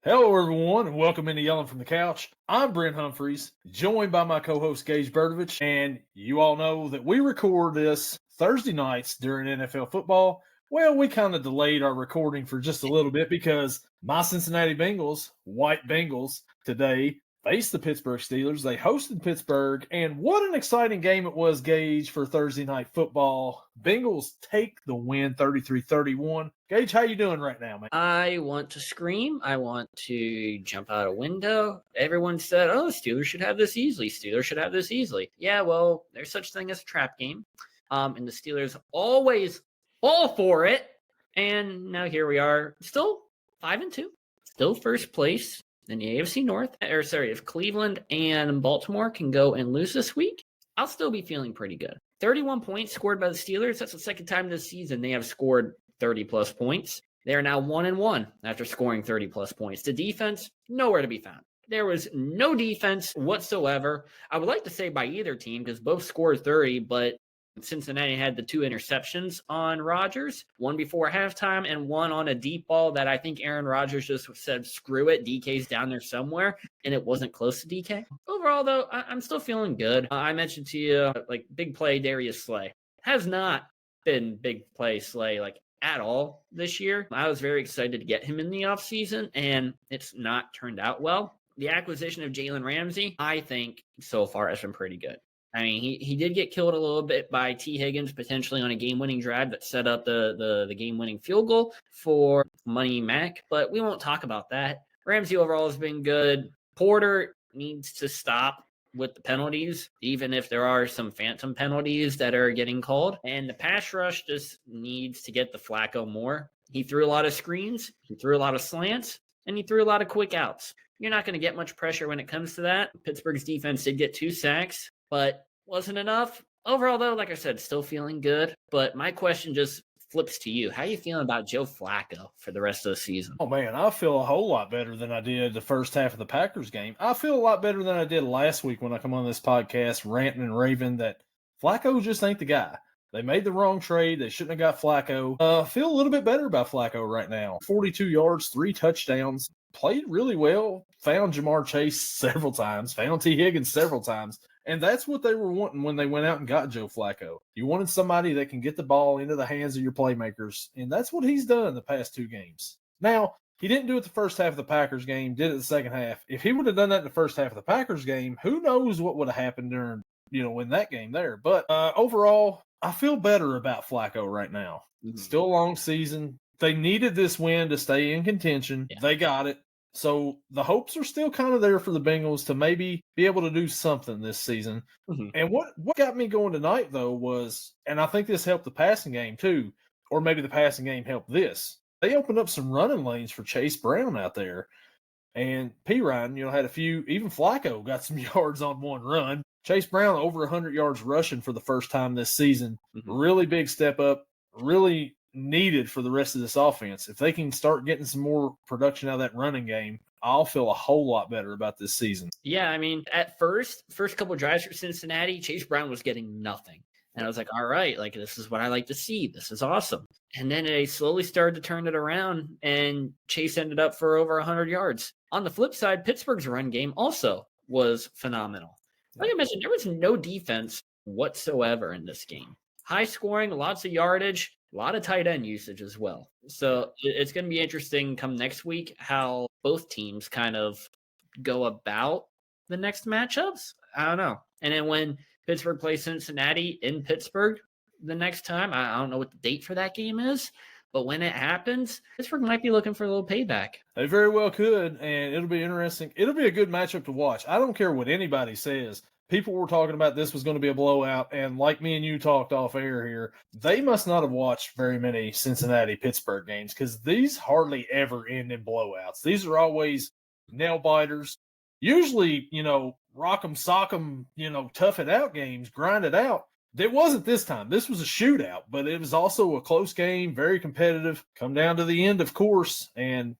Hello, everyone, and welcome into Yelling from the Couch. I'm Brent Humphreys, joined by my co-host Gage, and you all know that we record this Thursday nights during NFL football. Well, we kind of delayed our recording for just a little bit because my Cincinnati Bengals, White Bengals, today faced the Pittsburgh Steelers. They hosted Pittsburgh, and what an exciting game it was, Gage, for Thursday night football. Bengals take the win 33-31. Gage, how you doing right now, man? I want to scream. I want to jump out a window. Everyone said, oh, Steelers should have this easily. Steelers should have this easily. Yeah, well, there's such thing as a trap game. And the Steelers always fall for it. And now here we are, still 5-2, still first place in the AFC North. If Cleveland and Baltimore can go and lose this week, I'll still be feeling pretty good. 31 points scored by the Steelers. That's the second time this season they have scored 30-plus points. They are now 1-1 after scoring 30-plus points. The defense, nowhere to be found. There was no defense whatsoever. I would like to say by either team because both scored 30, but Cincinnati had the 2 interceptions on Rodgers, one before halftime and one on a deep ball that I think Aaron Rodgers just said, screw it, DK's down there somewhere, and it wasn't close to DK. Overall, though, I'm still feeling good. I mentioned to you, big play Darius Slay. Has not been big play Slay, at all this year. I was very excited to get him in the offseason, and it's not turned out well. The acquisition of Jalen Ramsey, I think, so far has been pretty good. I mean, he did get killed a little bit by T. Higgins, potentially on a game-winning drive that set up the game-winning field goal for Money Mac, but we won't talk about that. Ramsey overall has been good. Porter needs to stop with the penalties, even if there are some phantom penalties that are getting called. And the pass rush just needs to get the Flacco more. He threw a lot of screens, he threw a lot of slants, and he threw a lot of quick outs. You're not going to get much pressure when it comes to that. Pittsburgh's defense did get 2 sacks, but wasn't enough. Overall, though, like I said, still feeling good. But my question just flips to you. How are you feeling about Joe Flacco for the rest of the season? Oh, man, I feel a whole lot better than I did the first half of the Packers game. I feel a lot better than I did last week when I come on this podcast ranting and raving that Flacco just ain't the guy. They made the wrong trade. They shouldn't have got Flacco. I feel a little bit better about Flacco right now. 42 yards, 3 touchdowns. Played really well. Found Jamar Chase several times. Found T. Higgins several times. And that's what they were wanting when they went out and got Joe Flacco. You wanted somebody that can get the ball into the hands of your playmakers, and that's what he's done the past 2 games. Now, he didn't do it the first half of the Packers game, did it the second half. If he would have done that in the first half of the Packers game, who knows what would have happened during, in that game there. But overall, I feel better about Flacco right now. Mm-hmm. Still a long season. They needed this win to stay in contention. Yeah. They got it. So the hopes are still kind of there for the Bengals to maybe be able to do something this season. Mm-hmm. And what got me going tonight, though, was, and I think this helped the passing game too, or maybe the passing game helped this. They opened up some running lanes for Chase Brown out there. And P. Ryan, had a few, even Flacco got some yards on one run. Chase Brown over 100 yards rushing for the first time this season. Mm-hmm. Really big step up, really needed for the rest of this offense. If they can start getting some more production out of that running game, I'll feel a whole lot better about this season. Yeah, I mean, at first couple of drives for Cincinnati, Chase Brown was getting nothing. And I was like, all right, this is what I like to see. This is awesome. And then they slowly started to turn it around, and Chase ended up for over 100 yards. On the flip side, Pittsburgh's run game also was phenomenal. Like I mentioned, there was no defense whatsoever in this game. High scoring, lots of yardage, a lot of tight end usage as well. So it's going to be interesting come next week how both teams kind of go about the next matchups. I don't know. And then when Pittsburgh plays Cincinnati in Pittsburgh the next time, I don't know what the date for that game is, but when it happens, Pittsburgh might be looking for a little payback. They very well could, and it'll be interesting. It'll be a good matchup to watch. I don't care what anybody says. People were talking about this was going to be a blowout, and like me and you talked off air here, they must not have watched very many Cincinnati-Pittsburgh games because these hardly ever end in blowouts. These are always nail-biters. Usually, rock 'em, sock 'em, tough it out games, grind it out. It wasn't this time. This was a shootout, but it was also a close game, very competitive. Come down to the end, of course, and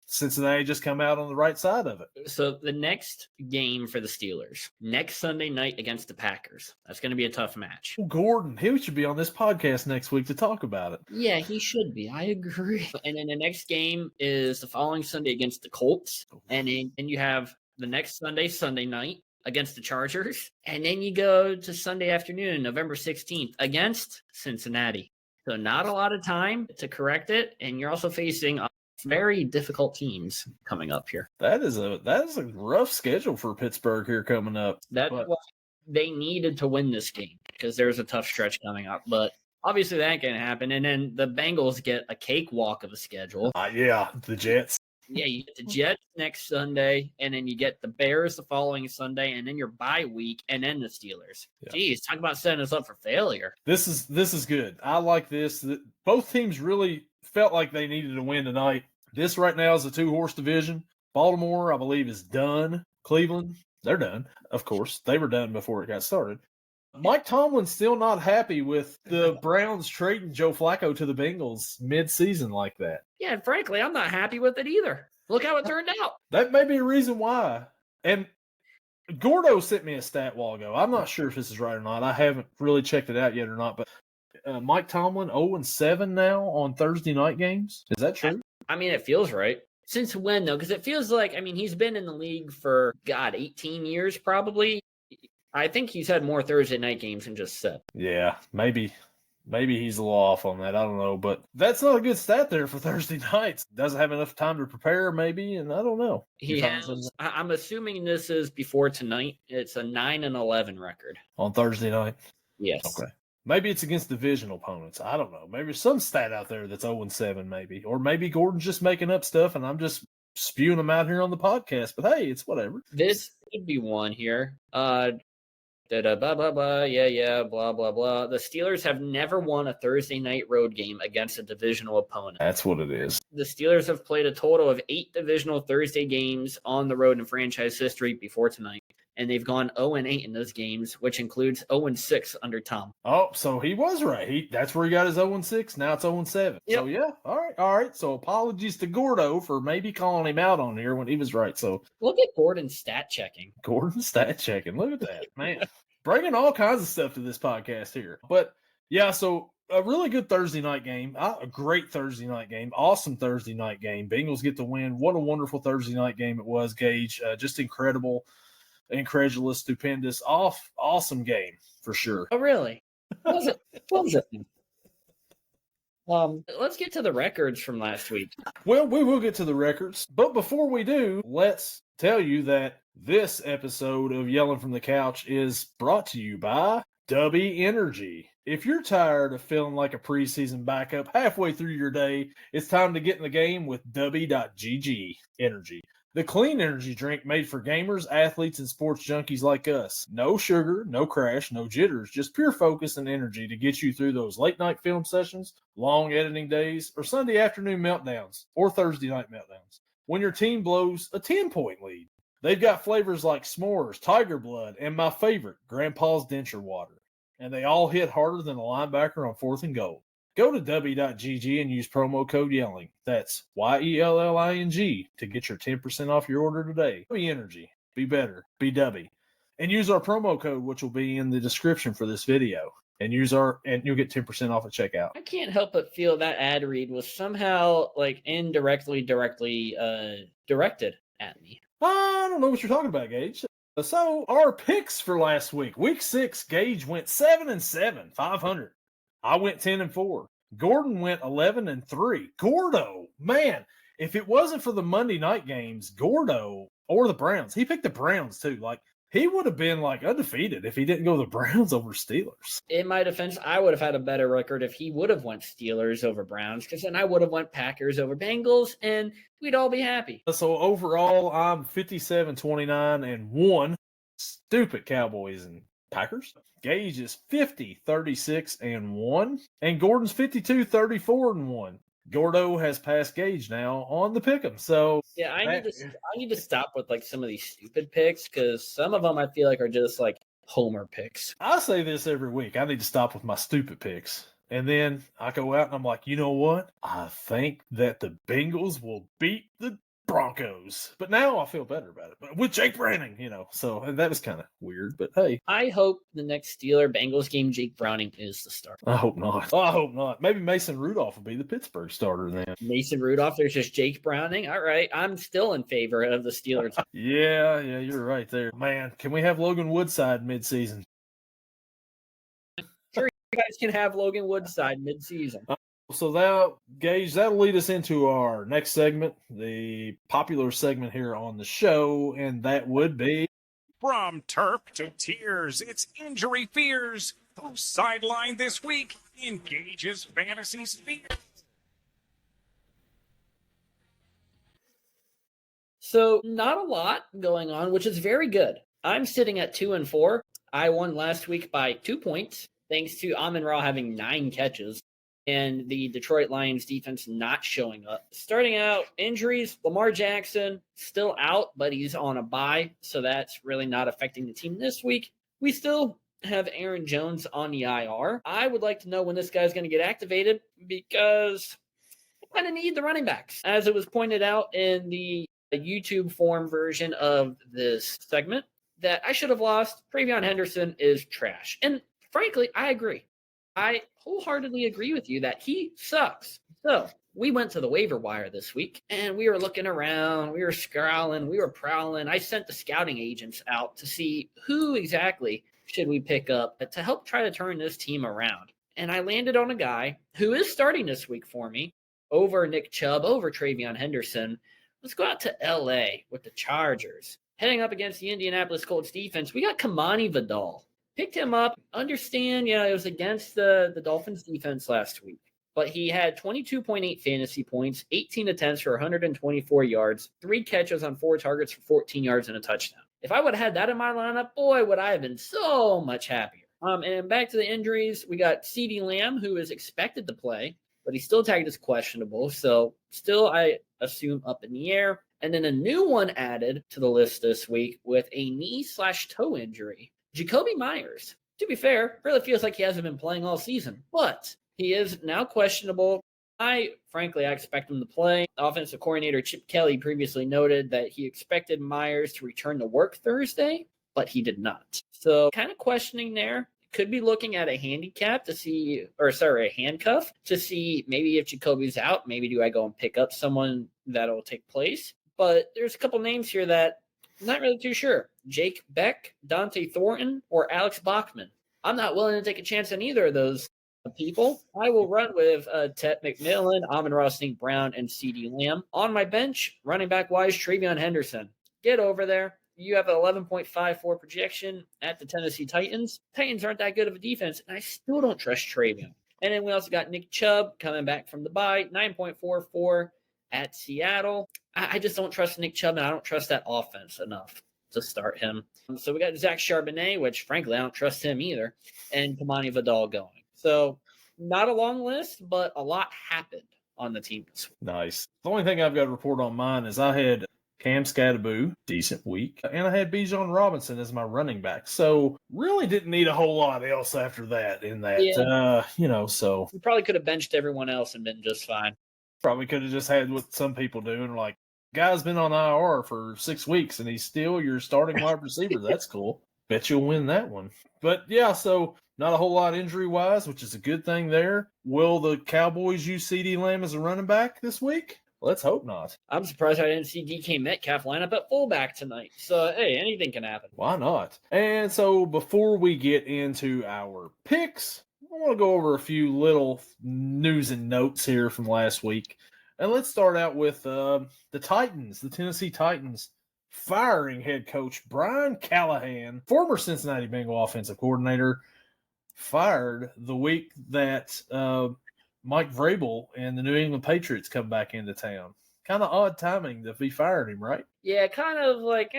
Cincinnati just come out on the right side of it. So the next game for the Steelers, next Sunday night against the Packers. That's going to be a tough match. Gordon, he should be on this podcast next week to talk about it. Yeah, he should be. I agree. And then the next game is the following Sunday against the Colts, and then you have the next Sunday night against the Chargers, and then you go to Sunday afternoon, November 16th, against Cincinnati. So not a lot of time to correct it, and you're also facing very difficult teams coming up here. That is a rough schedule for Pittsburgh here coming up. They needed to win this game because there's a tough stretch coming up, but obviously that ain't gonna happen. And then the Bengals get a cakewalk of a schedule. The Jets. Yeah, you get the Jets next Sunday, and then you get the Bears the following Sunday, and then your bye week, and then the Steelers. Yeah. Jeez, talk about setting us up for failure. This is good. I like this. Both teams really felt like they needed to win tonight. This right now is a 2-horse division. Baltimore, I believe, is done. Cleveland, they're done. Of course, they were done before it got started. Mike Tomlin's still not happy with the Browns trading Joe Flacco to the Bengals mid-season like that. Yeah, and frankly, I'm not happy with it either. Look how it turned out. That may be a reason why. And Gordo sent me a stat while ago. I'm not sure if this is right or not. I haven't really checked it out yet or not. But Mike Tomlin 0-7 now on Thursday night games. Is that true? I mean, it feels right. Since when, though? Because it feels like, he's been in the league for, 18 years probably. I think he's had more Thursday night games than just 7. Yeah, maybe he's a little off on that. I don't know. But that's not a good stat there for Thursday nights. Doesn't have enough time to prepare, maybe, and I don't know. I'm assuming this is before tonight. It's a 9-11 record. On Thursday night? Yes. Okay. Maybe it's against divisional opponents. I don't know. Maybe there's some stat out there that's 0-7 maybe. Or maybe Gordon's just making up stuff and I'm just spewing them out here on the podcast. But hey, it's whatever. This could be one here. Blah, blah, blah, yeah, blah, blah, blah. The Steelers have never won a Thursday night road game against a divisional opponent. That's what it is. The Steelers have played a total of 8 divisional Thursday games on the road in franchise history before tonight. And they've gone 0-8 in those games, which includes 0-6 under Tom. Oh, so he was right. That's where he got his 0-6. Now it's 0-7. Yep. So, yeah. All right. So, apologies to Gordo for maybe calling him out on here when he was right. So, look at Gordon's stat checking. Look at that, man. Bringing all kinds of stuff to this podcast here. But, yeah, so a really good Thursday night game. A great Thursday night game. Awesome Thursday night game. Bengals get the win. What a wonderful Thursday night game it was, Gage. Just incredible. Incredulous, stupendous, awesome game for sure. Oh, really? What was it? Let's get to the records from last week. Well, we will get to the records, but before we do, let's tell you that this episode of Yelling from the Couch is brought to you by Dubby Energy. If you're tired of feeling like a preseason backup halfway through your day, it's time to get in the game with Dubby.gg Energy. The clean energy drink made for gamers, athletes, and sports junkies like us. No sugar, no crash, no jitters, just pure focus and energy to get you through those late-night film sessions, long editing days, or Sunday afternoon meltdowns, or Thursday night meltdowns, when your team blows a 10-point lead. They've got flavors like s'mores, tiger blood, and my favorite, Grandpa's denture water. And they all hit harder than a linebacker on 4th and goal. Go to W.GG and use promo code YELLING. That's YELLING to get your 10% off your order today. Be energy. Be better. Be Dubby. And use our promo code, which will be in the description for this video. And you'll get 10% off at checkout. I can't help but feel that ad read was somehow directly directed at me. I don't know what you're talking about, Gage. So our picks for last week. Week 6, Gage went 7-7, 500. I went 10-4. Gordon went 11-3. Gordo, man, if it wasn't for the Monday night games, Gordo or the Browns, he picked the Browns too. He would have been undefeated if he didn't go the Browns over Steelers. In my defense, I would have had a better record if he would have went Steelers over Browns, because then I would have went Packers over Bengals, and we'd all be happy. So overall, I'm 57-29-1. Stupid Cowboys and Packers. Gage is 50-36-1, and Gordon's 52-34-1. Gordo has passed Gage now on the pick'em. So yeah, I need to stop with some of these stupid picks, because some of them I feel like are just homer picks. I say this every week. I need to stop with my stupid picks. And then I go out and I'm like, you know what? I think that the Bengals will beat the Broncos. But now I feel better about it. But with Jake Browning, so that was kind of weird. But hey. I hope the next Steeler-Bengals game, Jake Browning is the starter. I hope not. I hope not. Maybe Mason Rudolph will be the Pittsburgh starter then. Mason Rudolph, there's just Jake Browning. All right, I'm still in favor of the Steelers. Yeah, you're right there. Man, can we have Logan Woodside midseason? Sure, you guys can have Logan Woodside midseason. So Gage, that'll lead us into our next segment, the popular segment here on the show, and that would be... From turf to tears, it's injury fears. Who's sidelined this week in Gage's fantasy sphere? So not a lot going on, which is very good. I'm sitting at 2-4. I won last week by 2 points, thanks to Amon-Ra having 9 catches. And the Detroit Lions defense not showing up. Starting out, injuries, Lamar Jackson still out, but he's on a bye, so that's really not affecting the team this week. We still have Aaron Jones on the IR. I would like to know when this guy's going to get activated because we kind of need the running backs. As it was pointed out in the YouTube form version of this segment, that I should have lost. Travion Henderson is trash. And frankly, I agree. I wholeheartedly agree with you that he sucks. So we went to the waiver wire this week and we were looking around, we were scrolling, we were prowling. I sent the scouting agents out to see who exactly should we pick up to help try to turn this team around. And I landed on a guy who is starting this week for me over Nick Chubb, over Travion Henderson. Let's go out to LA with the Chargers. Heading up against the Indianapolis Colts defense, we got Kamani Vidal. Picked him up. Understand, it was against the Dolphins defense last week. But he had 22.8 fantasy points, 18 attempts for 124 yards, 3 catches on 4 targets for 14 yards and a touchdown. If I would have had that in my lineup, boy, would I have been so much happier. And back to the injuries, we got CeeDee Lamb, who is expected to play, but he's still tagged as questionable. So still, I assume, up in the air. And then a new one added to the list this week with a knee/toe injury. Jacoby Myers, to be fair, really feels like he hasn't been playing all season, but he is now questionable. I expect him to play. Offensive coordinator Chip Kelly previously noted that he expected Myers to return to work Thursday, but he did not. So kind of questioning there. Could be looking at a handcuff to see maybe if Jacoby's out, maybe do I go and pick up someone that'll take place. But there's a couple names here that I'm not really too sure. Jake Beck, Dante Thornton, or Alex Bachman. I'm not willing to take a chance on either of those people. I will run with Ted McMillan, Amon-Ra St. Brown, and CeeDee Lamb. On my bench, running back-wise, Travion Henderson. Get over there. You have an 11.54 projection at the Tennessee Titans. Titans aren't that good of a defense, and I still don't trust Travion. And then we also got Nick Chubb coming back from the bye, 9.44 at Seattle. I just don't trust Nick Chubb, and I don't trust that offense enough to start him. So we got Zach Charbonnet, which frankly I don't trust him either, and Kamani Vidal going. So not a long list, but a lot happened on the team this week. Nice. The only thing I've got to report on mine is I had Cam Scatterboo, decent week, and I had Bijan Robinson as my running back. So really didn't need a whole lot else after that in that, so. You probably could have benched everyone else and been just fine. Probably could have just had what some people do and like, guy's been on IR for 6 weeks and he's still your starting wide receiver. That's cool. Bet you'll win that one. But yeah, so not a whole lot injury-wise, which is a good thing there. Will the Cowboys use CeeDee Lamb as a running back this week? Let's hope not. I'm surprised I didn't see DK Metcalf line up at fullback tonight. So, hey, anything can happen. Why not? And so before we get into our picks, I want to go over a few little news and notes here from last week. And let's start out with the Titans, the Tennessee Titans, firing head coach Brian Callahan, former Cincinnati Bengals offensive coordinator, fired the week that Mike Vrabel and the New England Patriots come back into town. Kind of odd timing to be firing him, right? Yeah, kind of like,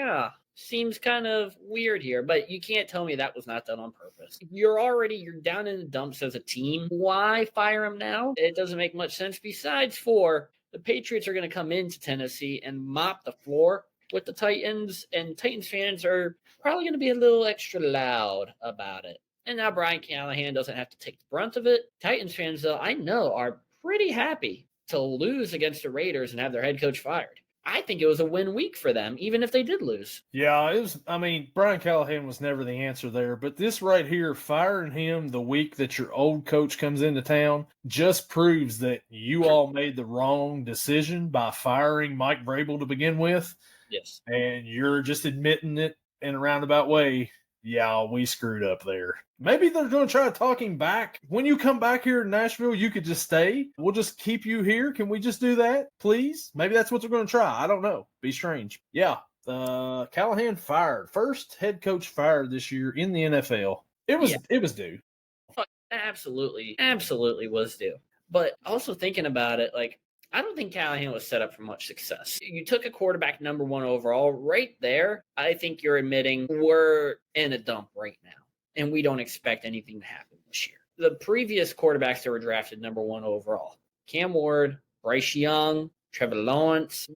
seems kind of weird here, but you can't tell me that was not done on purpose. You're down in the dumps as a team. Why fire him now? It doesn't make much sense. Besides, the Patriots are going to come into Tennessee and mop the floor. with the Titans, and Titans fans are probably going to be a little extra loud about it. And now Brian Callahan doesn't have to take the brunt of it. Titans fans, though, I know are pretty happy to lose against the Raiders and have their head coach fired. I think it was a win week for them, even if they did lose. Yeah, it was. I mean, Brian Callahan was never the answer there, but this right here, firing him the week that your old coach comes into town, just proves that you all made the wrong decision by firing Mike Vrabel to begin with. Yes. And you're just admitting it in a roundabout way. Yeah, we screwed up there. Maybe they're going to try talking back. When you come back here in Nashville, you could just stay. We'll just keep you here. Can we just do that, please? Maybe that's what they're going to try. I don't know. Be strange. Yeah, Callahan fired. First head coach fired this year in the NFL. It was due. Absolutely was due. But also thinking about it, like, I don't think Callahan was set up for much success. You took a quarterback number 1 overall right there. I think you're admitting we're in a dump right now, and we don't expect anything to happen this year. The previous quarterbacks that were drafted number 1 overall, Cam Ward, Bryce Young, Trevor Lawrence,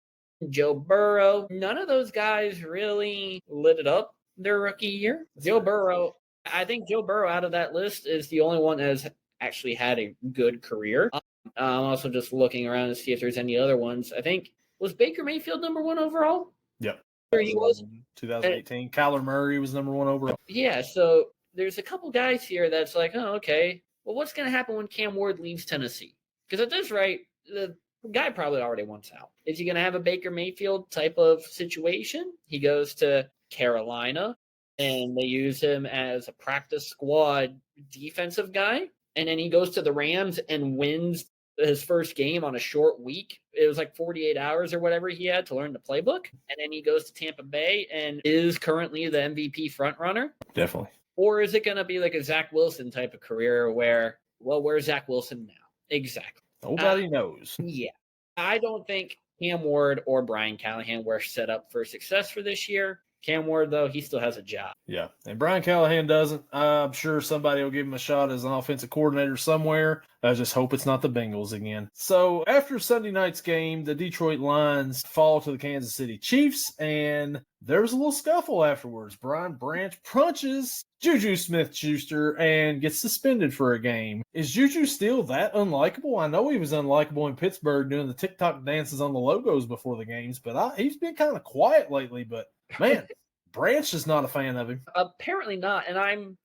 Joe Burrow, none of those guys really lit it up their rookie year. I think Joe Burrow out of that list is the only one that has actually had a good career. I'm also just looking around to see if there's any other ones. I think, was Baker Mayfield number 1 overall? Yep. He was. 2018. Kyler Murray was number 1 overall. Yeah, so there's a couple guys here that's like, oh, okay. Well, what's going to happen when Cam Ward leaves Tennessee? Because at this rate, the guy probably already wants out. Is he going to have a Baker Mayfield type of situation? He goes to Carolina, and they use him as a practice squad defensive guy. And then he goes to the Rams and wins his first game on a short week. It was like 48 hours or whatever he had to learn the playbook. And then he goes to Tampa Bay and is currently the MVP frontrunner. Definitely. Or is it going to be like a Zach Wilson type of career where, well, where's Zach Wilson now? Exactly. Nobody knows. Yeah. I don't think Cam Ward or Brian Callahan were set up for success for this year. Cam Ward, though, he still has a job. Yeah, and Brian Callahan doesn't. I'm sure somebody will give him a shot as an offensive coordinator somewhere. I just hope it's not the Bengals again. So after Sunday night's game, the Detroit Lions fall to the Kansas City Chiefs, and there was a little scuffle afterwards. Brian Branch punches JuJu Smith-Schuster and gets suspended for a game. Is JuJu still that unlikable? I know he was unlikable in Pittsburgh doing the TikTok dances on the logos before the games, but he's been kind of quiet lately, but man, Branch is not a fan of him. Apparently not, and I'm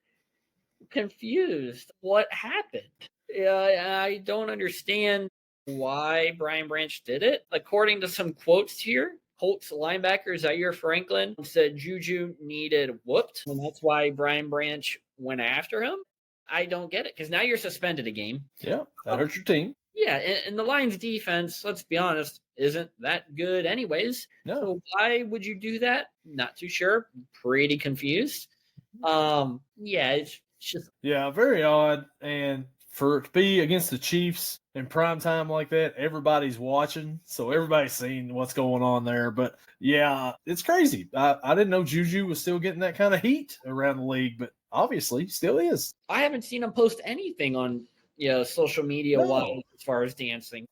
confused. What happened? I don't understand why Brian Branch did it. According to some quotes here, Colts linebacker Zaire Franklin said JuJu needed whooped, and that's why Brian Branch went after him. I don't get it, because now you're suspended a game. Yeah, that hurts your team. Yeah, and the Lions defense, let's be honest, isn't that good anyways. No. So why would you do that? Not too sure. Pretty confused. Yeah, it's just... Yeah, very odd. And for it to be against the Chiefs in prime time like that, everybody's watching. So everybody's seeing what's going on there. But yeah, it's crazy. I didn't know JuJu was still getting that kind of heat around the league, but obviously still is. I haven't seen him post anything on social media wise as far as dancing.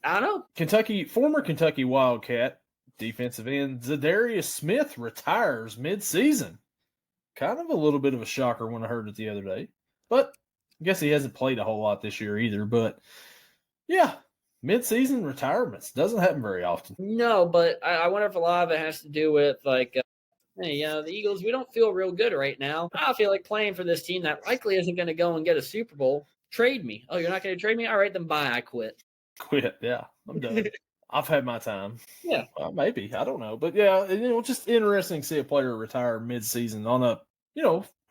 I don't know. Former Kentucky Wildcat defensive end Za'Darius Smith retires mid-season. Kind of a little bit of a shocker when I heard it the other day. But I guess he hasn't played a whole lot this year either. But yeah, mid-season retirements doesn't happen very often. No, but I wonder if a lot of it has to do with like, hey, the Eagles, we don't feel real good right now. I feel like playing for this team that likely isn't going to go and get a Super Bowl. Trade me. Oh, you're not going to trade me? All right, then bye. I quit. Yeah, I'm done. I've had my time. Yeah. Well, maybe. I don't know. But yeah, just interesting to see a player retire mid-season on a,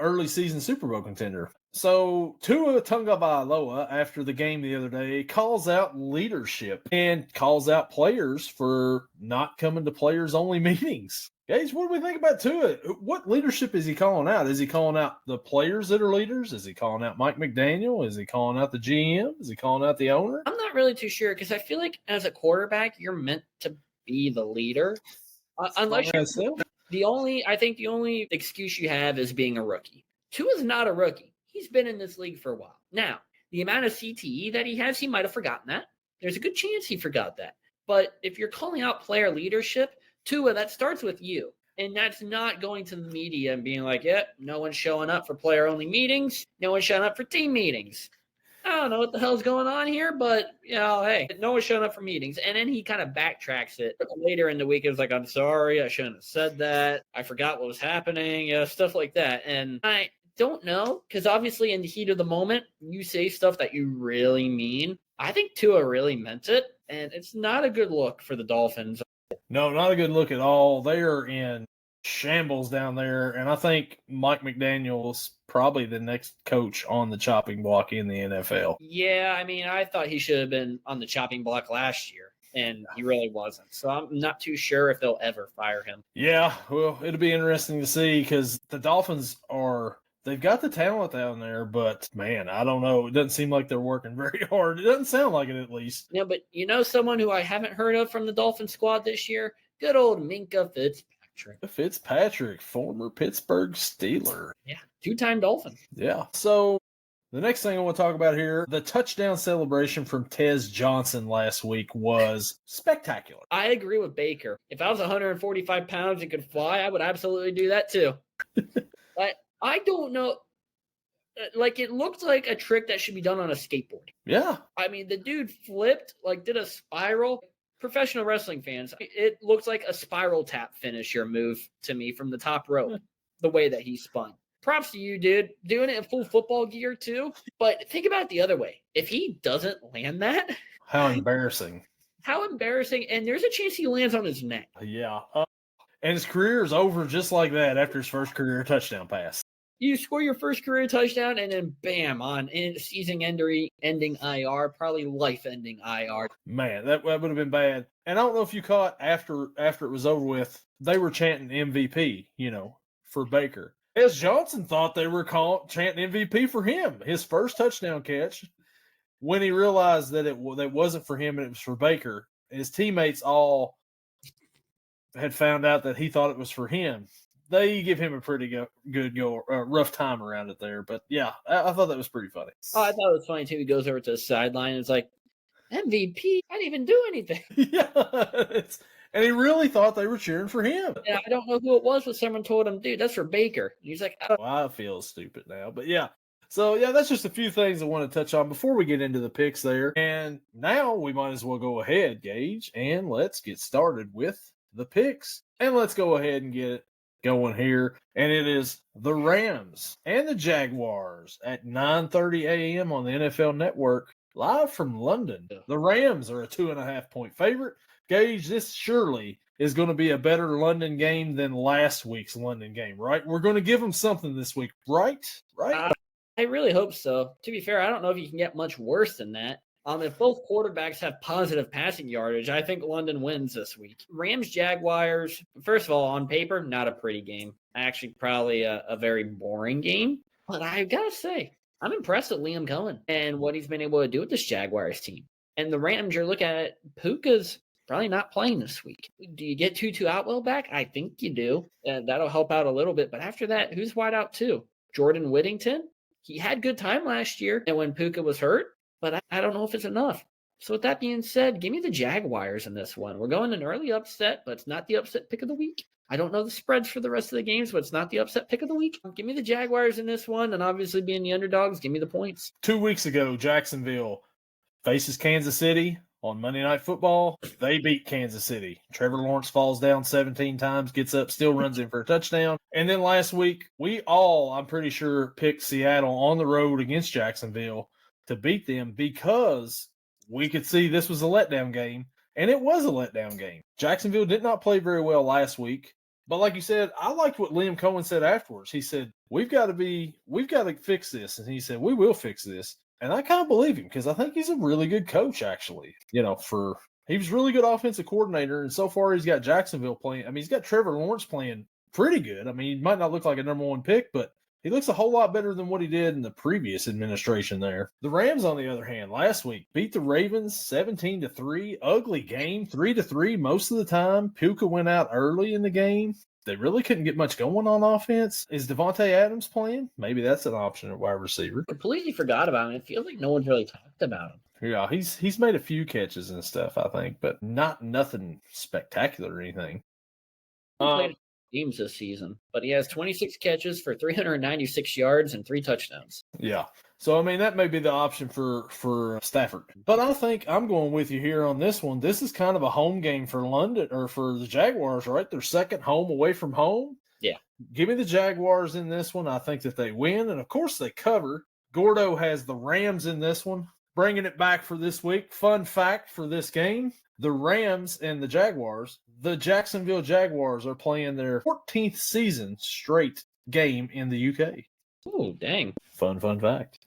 early season Super Bowl contender. So Tua Tagovailoa, after the game the other day, calls out leadership and calls out players for not coming to players-only meetings. Gage, what do we think about Tua? What leadership is he calling out? Is he calling out the players that are leaders? Is he calling out Mike McDaniel? Is he calling out the GM? Is he calling out the owner? I'm not really too sure, because I feel like as a quarterback, you're meant to be the leader. Unless you're the only excuse you have is being a rookie. Tua's not a rookie. He's been in this league for a while. Now, the amount of CTE that he has, he might have forgotten that. There's a good chance he forgot that. But if you're calling out player leadership, Tua, that starts with you. And that's not going to the media and being like, yeah, no one's showing up for player-only meetings. No one's showing up for team meetings. I don't know what the hell's going on here, but, hey, no one's showing up for meetings. And then he kind of backtracks it later in the week. It was like, I'm sorry, I shouldn't have said that. I forgot what was happening, stuff like that. And I don't know, because obviously in the heat of the moment, you say stuff that you really mean. I think Tua really meant it, and it's not a good look for the Dolphins. No, not a good look at all. They are in shambles down there, and I think Mike McDaniel's probably the next coach on the chopping block in the NFL. Yeah, I mean, I thought he should have been on the chopping block last year, and he really wasn't. So I'm not too sure if they'll ever fire him. Yeah, well, it'll be interesting to see because the Dolphins they've got the talent down there, but man, I don't know. It doesn't seem like they're working very hard. It doesn't sound like it, at least. Yeah, but someone who I haven't heard of from the Dolphin squad this year? Good old Minkah Fitzpatrick, former Pittsburgh Steeler. Yeah, 2-time Dolphin. Yeah. So the next thing I want to talk about here, the touchdown celebration from Tez Johnson last week was spectacular. I agree with Baker. If I was 145 pounds and could fly, I would absolutely do that too. But I don't know. Like, it looked like a trick that should be done on a skateboard. Yeah. I mean, the dude flipped, did a spiral. Professional wrestling fans, it looks like a spiral tap finisher move to me from the top rope, the way that he spun. Props to you, dude. Doing it in full football gear, too. But think about it the other way. If he doesn't land that... How embarrassing. How embarrassing. And there's a chance he lands on his neck. Yeah. And his career is over just like that after his first career touchdown pass. You score your first career touchdown, and then bam, on season-ending IR, probably life-ending IR. Man, that would have been bad. And I don't know if you caught after it was over with, they were chanting MVP, for Baker. Tez Johnson thought they were chanting MVP for him, his first touchdown catch. When he realized that it wasn't for him and it was for Baker, his teammates all had found out that he thought it was for him. They give him a pretty rough time around it there. But, yeah, I thought that was pretty funny. Oh, I thought it was funny, too. He goes over to the sideline and it's like, MVP? I didn't even do anything. Yeah, and he really thought they were cheering for him. Yeah, I don't know who it was, but someone told him, dude, that's for Baker. And he's like, I feel stupid now. But, yeah. So, yeah, that's just a few things I want to touch on before we get into the picks there. And now we might as well go ahead, Gage, and let's get started with the picks. And let's go ahead and get it going here, and it is the Rams and the Jaguars at 9:30 a.m. on the NFL Network, live from London. The Rams are a 2.5-point favorite. Gage, this surely is going to be a better London game than last week's London game, right? We're going to give them something this week, right? I really hope so. To be fair, I don't know if you can get much worse than that. If both quarterbacks have positive passing yardage, I think London wins this week. Rams-Jaguars, first of all, on paper, not a pretty game. Actually, probably a very boring game. But I've got to say, I'm impressed with Liam Cohen and what he's been able to do with this Jaguars team. And the Rams, you're looking at it, Puka's probably not playing this week. Do you get Tutu Atwell back? I think you do. That'll help out a little bit. But after that, who's wide out too? Jordan Whittington? He had good time last year and when Puka was hurt. But I don't know if it's enough. So with that being said, give me the Jaguars in this one. We're going an early upset, but it's not the upset pick of the week. I don't know the spreads for the rest of the games, but it's not the upset pick of the week. Give me the Jaguars in this one, and obviously being the underdogs, give me the points. 2 weeks ago, Jacksonville faces Kansas City on Monday Night Football. They beat Kansas City. Trevor Lawrence falls down 17 times, gets up, still runs in for a touchdown. And then last week, we all, I'm pretty sure, picked Seattle on the road against Jacksonville to beat them because we could see this was a letdown game, and it was a letdown game. Jacksonville did not play very well last week, but like you said, I liked what Liam Cohen said afterwards. He said, we've got to fix this, and he said, we will fix this. And I kind of believe him because I think he's a really good coach, actually. He was really good offensive coordinator, and so far he's got Jacksonville playing. I mean, he's got Trevor Lawrence playing pretty good. I mean, he might not look like a number one pick, but he looks a whole lot better than what he did in the previous administration there. The Rams, on the other hand, last week beat the Ravens 17-3. Ugly game, 3-3 most of the time. Puka went out early in the game. They really couldn't get much going on offense. Is Devontae Adams playing? Maybe that's an option at wide receiver. Completely forgot about him. It feels like no one's really talked about him. Yeah, he's made a few catches and stuff, I think, but nothing spectacular or anything. He played games this season, but he has 26 catches for 396 yards and 3 touchdowns. Yeah. So, I mean, that may be the option for Stafford. But I think I'm going with you here on this one. This is kind of a home game for London or for the Jaguars, right? Their second home away from home. Yeah. Give me the Jaguars in this one. I think that they win, and of course they cover. Gordo has the Rams in this one. Bringing it back for this week. Fun fact for this game, the Rams and the Jaguars, the Jacksonville Jaguars are playing their 14th season straight game in the UK. Oh, dang. Fun fact.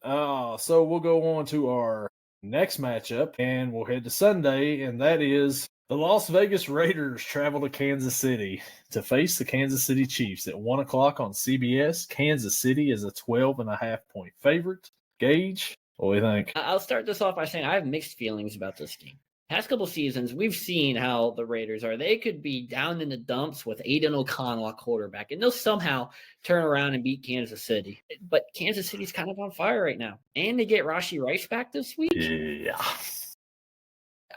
So we'll go on to our next matchup, and we'll head to Sunday, and that is the Las Vegas Raiders travel to Kansas City to face the Kansas City Chiefs at 1 o'clock on CBS. Kansas City is a 12.5-point favorite. Gage, what do you think? I'll start this off by saying I have mixed feelings about this game. Past couple seasons, we've seen how the Raiders are. They could be down in the dumps with Aiden O'Connell at quarterback, and they'll somehow turn around and beat Kansas City. But Kansas City's kind of on fire right now. And they get Rashee Rice back this week. Yeah.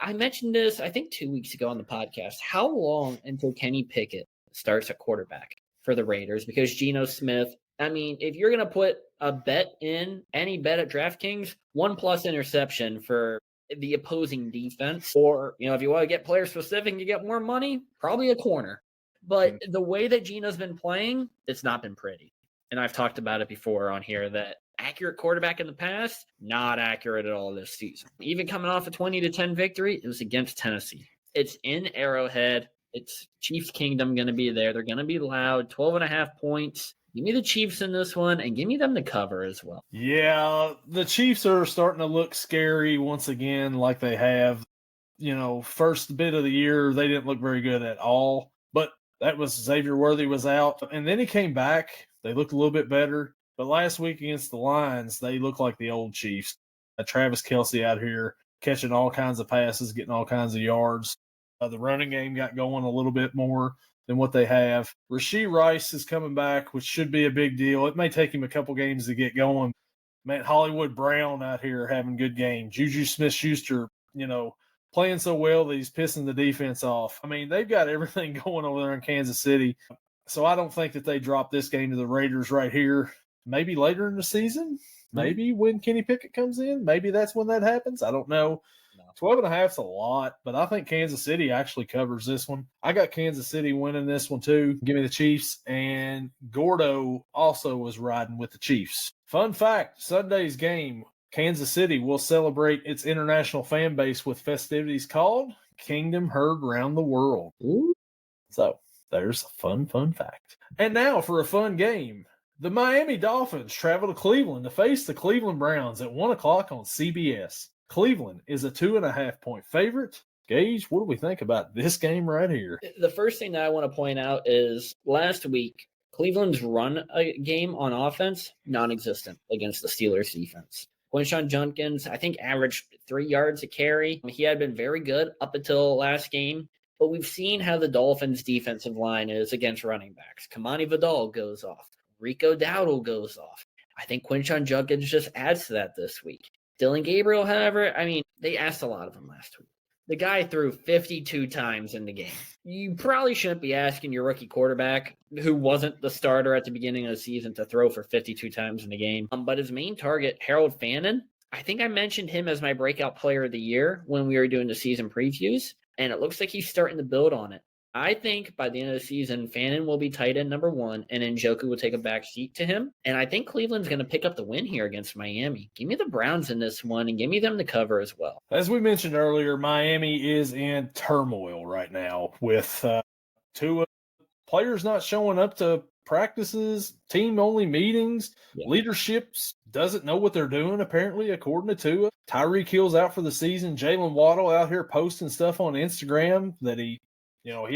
I mentioned this, I think 2 weeks ago on the podcast. How long until Kenny Pickett starts at quarterback for the Raiders? Because Geno Smith, I mean, if you're going to put a bet in, any bet at DraftKings, 1+ interception for the opposing defense, or, you know, if you want to get player specific and you get more money, probably a corner. But the way that Geno's been playing, it's not been pretty. And I've talked about it before on here that accurate quarterback in the past, not accurate at all this season. Even coming off a 20-10 victory, it was against Tennessee. It's in Arrowhead. It's Chiefs Kingdom going to be there. They're going to be loud. 12.5 points. Give me the Chiefs in this one, and give me them to cover as well. Yeah, the Chiefs are starting to look scary once again, like they have. You know, first bit of the year, they didn't look very good at all. But that was Xavier Worthy was out, and then he came back. They looked a little bit better. But last week against the Lions, they look like the old Chiefs. Travis Kelce out here catching all kinds of passes, getting all kinds of yards. The running game got going a little bit more than what they have. Rashee Rice is coming back, which should be a big deal. It may take him a couple games to get going. Man, Hollywood Brown out here having good games. JuJu Smith-Schuster, you know, playing so well that he's pissing the defense off. I mean, they've got everything going over there in Kansas City. So I don't think that they drop this game to the Raiders right here. Maybe later in the season, maybe when Kenny Pickett comes in, maybe that's when that happens. I don't know. 12.5 is a lot, but I think Kansas City actually covers this one. I got Kansas City winning this one too. Give me the Chiefs, and Gordo also was riding with the Chiefs. Fun fact, Sunday's game, Kansas City will celebrate its international fan base with festivities called Kingdom Heard Round the World. Ooh. So there's a fun fact. And now for a fun game. The Miami Dolphins travel to Cleveland to face the Cleveland Browns at 1 o'clock on CBS. Cleveland is a 2.5-point favorite. Gage, what do we think about this game right here? The first thing that I want to point out is last week, Cleveland's run game on offense, non-existent against the Steelers defense. Quinshon Judkins, I think, averaged 3 yards a carry. He had been very good up until last game, but we've seen how the Dolphins' defensive line is against running backs. Kamani Vidal goes off. Rico Dowdle goes off. I think Quinshon Judkins just adds to that this week. Dylan Gabriel, however, I mean, they asked a lot of him last week. The guy threw 52 times in the game. You probably shouldn't be asking your rookie quarterback, who wasn't the starter at the beginning of the season, to throw for 52 times in the game. But his main target, Harold Fannin, I think I mentioned him as my breakout player of the year when we were doing the season previews, and it looks like he's starting to build on it. I think by the end of the season, Fannin will be tight end number 1, and Njoku will take a back seat to him. And I think Cleveland's going to pick up the win here against Miami. Give me the Browns in this one, and give me them to cover as well. As we mentioned earlier, Miami is in turmoil right now with two players not showing up to practices, team-only meetings, leaderships doesn't know what they're doing, apparently, according to Tua. Tyreek Hill's out for the season. Jalen Waddle out here posting stuff on Instagram that he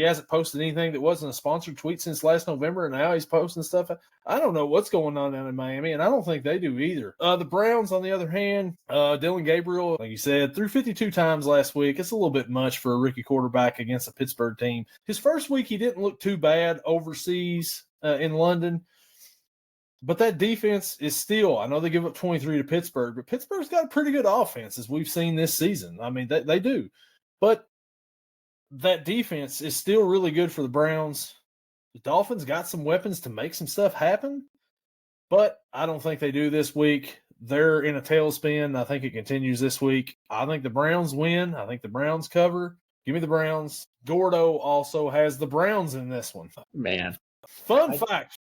hasn't posted anything that wasn't a sponsored tweet since last November, and now he's posting stuff. I don't know what's going on down in Miami, and I don't think they do either. The Browns, on the other hand, Dylan Gabriel, like you said, threw 52 times last week. It's a little bit much for a rookie quarterback against a Pittsburgh team. His first week, he didn't look too bad overseas in London. But that defense is still, I know they give up 23 to Pittsburgh, but Pittsburgh's got a pretty good offense, as we've seen this season. I mean, they do. But that defense is still really good for the Browns. The Dolphins got some weapons to make some stuff happen, but I don't think they do this week. They're in a tailspin. I think it continues this week. I think the Browns win. I think the Browns cover. Give me the Browns. Gordo also has the Browns in this one. Man. Fun fact.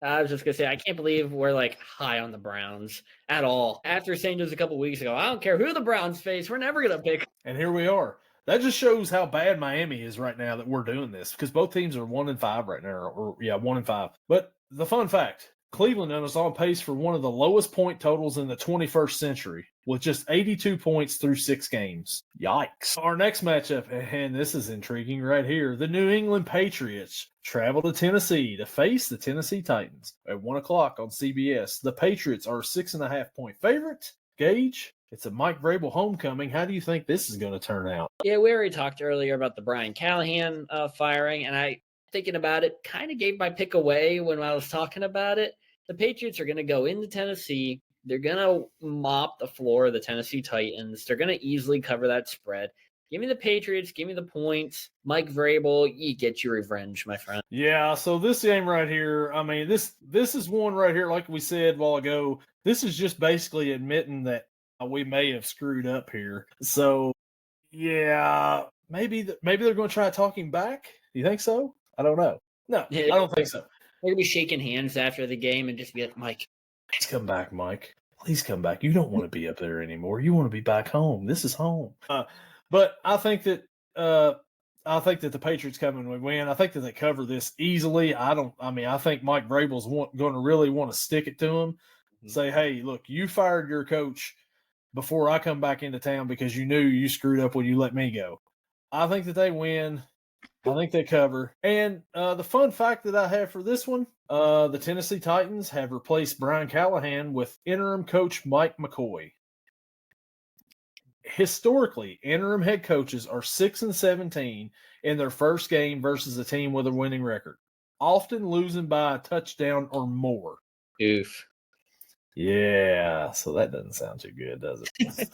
I was just going to say, I can't believe we're like high on the Browns at all. After saying just a couple weeks ago, I don't care who the Browns face, we're never going to pick. And here we are. That just shows how bad Miami is right now that we're doing this, because both teams are 1-5 right now, 1-5. But the fun fact, Cleveland is on pace for one of the lowest point totals in the 21st century with just 82 points through 6 games. Yikes. Our next matchup, and this is intriguing right here, the New England Patriots travel to Tennessee to face the Tennessee Titans at 1 o'clock on CBS. The Patriots are a 6.5-point favorite. Gage, it's a Mike Vrabel homecoming. How do you think this is going to turn out? Yeah, we already talked earlier about the Brian Callahan firing, and thinking about it, kind of gave my pick away when I was talking about it. The Patriots are going to go into Tennessee. They're going to mop the floor of the Tennessee Titans. They're going to easily cover that spread. Give me the Patriots. Give me the points. Mike Vrabel, you get your revenge, my friend. Yeah, so this game right here, I mean, this is one right here, like we said a while ago. This is just basically admitting that we may have screwed up here. So, yeah, maybe they're going to try talking back. Do you think so? I don't know. No, I don't think so. They're going to be shaking hands after the game and just be like, Mike. Please come back, Mike. Please come back. You don't want to be up there anymore. You want to be back home. This is home. But I think that the Patriots come and win. I think that they cover this easily. I think Mike Vrabel's going to really want to stick it to him. Mm-hmm. Say, hey, look, you fired your coach before I come back into town because you knew you screwed up when you let me go. I think that they win. I think they cover. And the fun fact that I have for this one, the Tennessee Titans have replaced Brian Callahan with interim coach Mike McCoy. Historically, interim head coaches are 6-17 in their first game versus a team with a winning record, often losing by a touchdown or more. Oof. Yeah, so that doesn't sound too good, does it?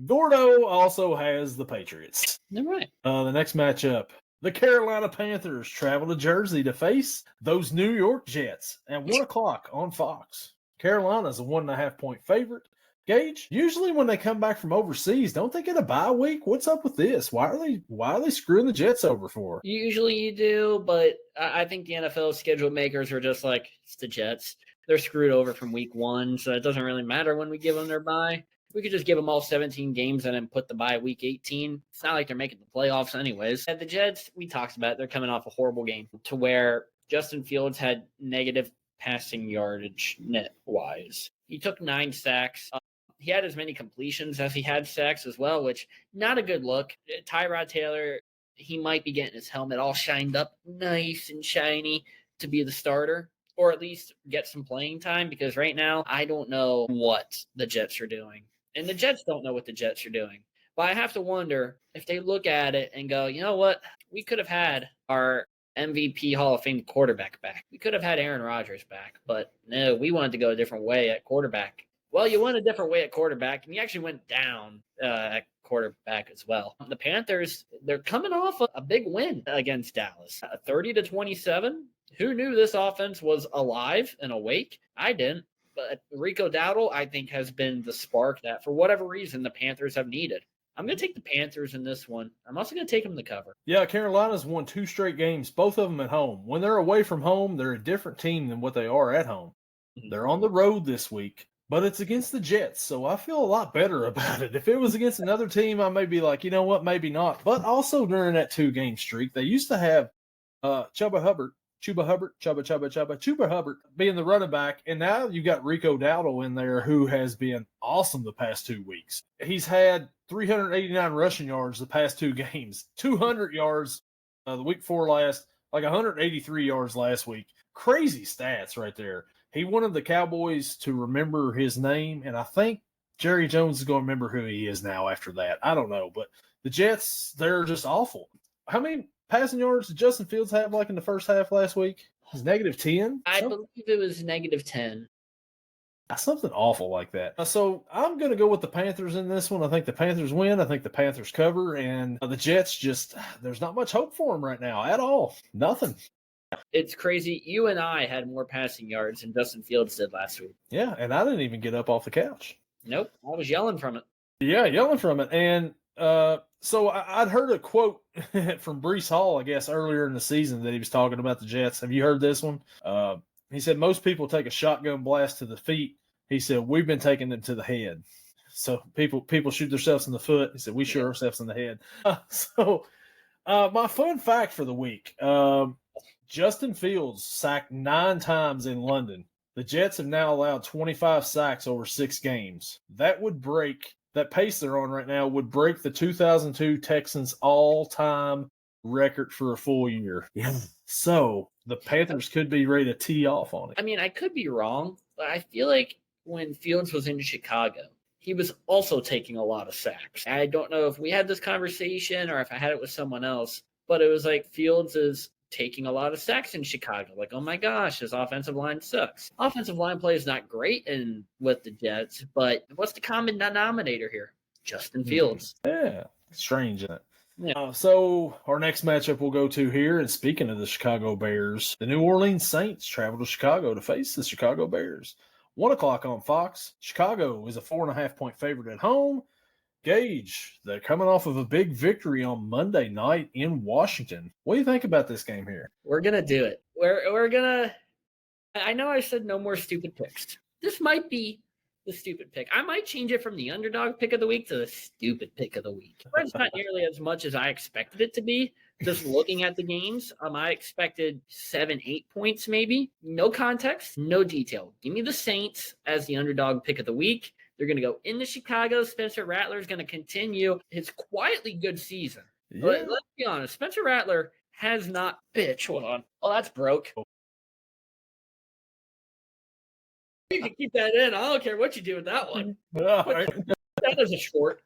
Gordo also has the Patriots. All right. The next matchup, the Carolina Panthers travel to Jersey to face those New York Jets at 1 o'clock on Fox. Carolina's a 1.5-point favorite. Gage, usually when they come back from overseas, don't they get a bye week? What's up with this? Why are they screwing the Jets over for? Usually you do, but I think the NFL schedule makers are just like, it's the Jets. They're screwed over from week 1, so it doesn't really matter when we give them their bye. We could just give them all 17 games and then put the bye week 18. It's not like they're making the playoffs anyways. At the Jets, we talked about it. They're coming off a horrible game to where Justin Fields had negative passing yardage net-wise. He took 9 sacks. He had as many completions as he had sacks as well, which not a good look. Tyrod Taylor, he might be getting his helmet all shined up nice and shiny to be the starter, or at least get some playing time, because right now I don't know what the Jets are doing. And the Jets don't know what the Jets are doing. But I have to wonder if they look at it and go, you know what? We could have had our MVP Hall of Fame quarterback back. We could have had Aaron Rodgers back. But no, we wanted to go a different way at quarterback. Well, you went a different way at quarterback, and you actually went down at quarterback as well. The Panthers, they're coming off a big win against Dallas, 30-27. Who knew this offense was alive and awake? I didn't. But Rico Dowdle, I think, has been the spark that, for whatever reason, the Panthers have needed. I'm going to take the Panthers in this one. I'm also going to take them to cover. Yeah, Carolina's won 2 straight games, both of them at home. When they're away from home, they're a different team than what they are at home. Mm-hmm. They're on the road this week, but it's against the Jets, so I feel a lot better about it. If it was against another team, I may be like, you know what, maybe not. But also during that 2-game streak, they used to have Chuba Hubbard being the running back, and now you got Rico Dowdle in there, who has been awesome the past 2 weeks. He's had 389 rushing yards the past 2 games, 200 yards the week before last, like 183 yards last week. Crazy stats right there. He wanted the Cowboys to remember his name, and I think Jerry Jones is going to remember who he is now after that. I don't know, but the Jets, they're just awful. How many passing yards did Justin Fields have like in the first half last week? He's -10? I believe it was -10. Something awful like that. So I'm going to go with the Panthers in this one. I think the Panthers win. I think the Panthers cover. And the Jets there's not much hope for them right now at all. Nothing. It's crazy. You and I had more passing yards than Justin Fields did last week. Yeah, and I didn't even get up off the couch. Nope. I was yelling from it. Yeah, yelling from it. And so I'd heard a quote from Breece Hall, I guess, earlier in the season that he was talking about the Jets. Have you heard this one? He said, most people take a shotgun blast to the feet. He said, we've been taking them to the head. So people shoot themselves in the foot. He said, we shoot ourselves in the head. My fun fact for the week, Justin Fields sacked 9 times in London. The Jets have now allowed 25 sacks over 6 games. That pace they're on right now would break the 2002 Texans all-time record for a full year. Yeah. So the Panthers could be ready to tee off on it. I mean, I could be wrong, but I feel like when Fields was in Chicago, he was also taking a lot of sacks. I don't know if we had this conversation or if I had it with someone else, but it was like Fields is taking a lot of sacks in Chicago. Like, oh my gosh, his offensive line sucks. Offensive line play is not great with the Jets, but what's the common denominator here? Justin Fields. Yeah, strange, isn't it? Yeah. So our next matchup we'll go to here, and speaking of the Chicago Bears, the New Orleans Saints travel to Chicago to face the Chicago Bears. 1 o'clock on Fox. Chicago is a 4.5-point favorite at home. Gage, they're coming off of a big victory on Monday night in Washington. What do you think about this game here? We're going to do it. We're going to – I know I said no more stupid picks. This might be the stupid pick. I might change it from the underdog pick of the week to the stupid pick of the week. It's not nearly as much as I expected it to be. Just looking at the games, I expected 7-8 points maybe. No context, no detail. Give me the Saints as the underdog pick of the week. They're going to go into Chicago. Spencer Rattler is going to continue his quietly good season. Yeah. But let's be honest, Spencer Rattler has not bitch. Hold on. Oh, that's broke. You can keep that in. I don't care what you do with that one. Right. That is a short.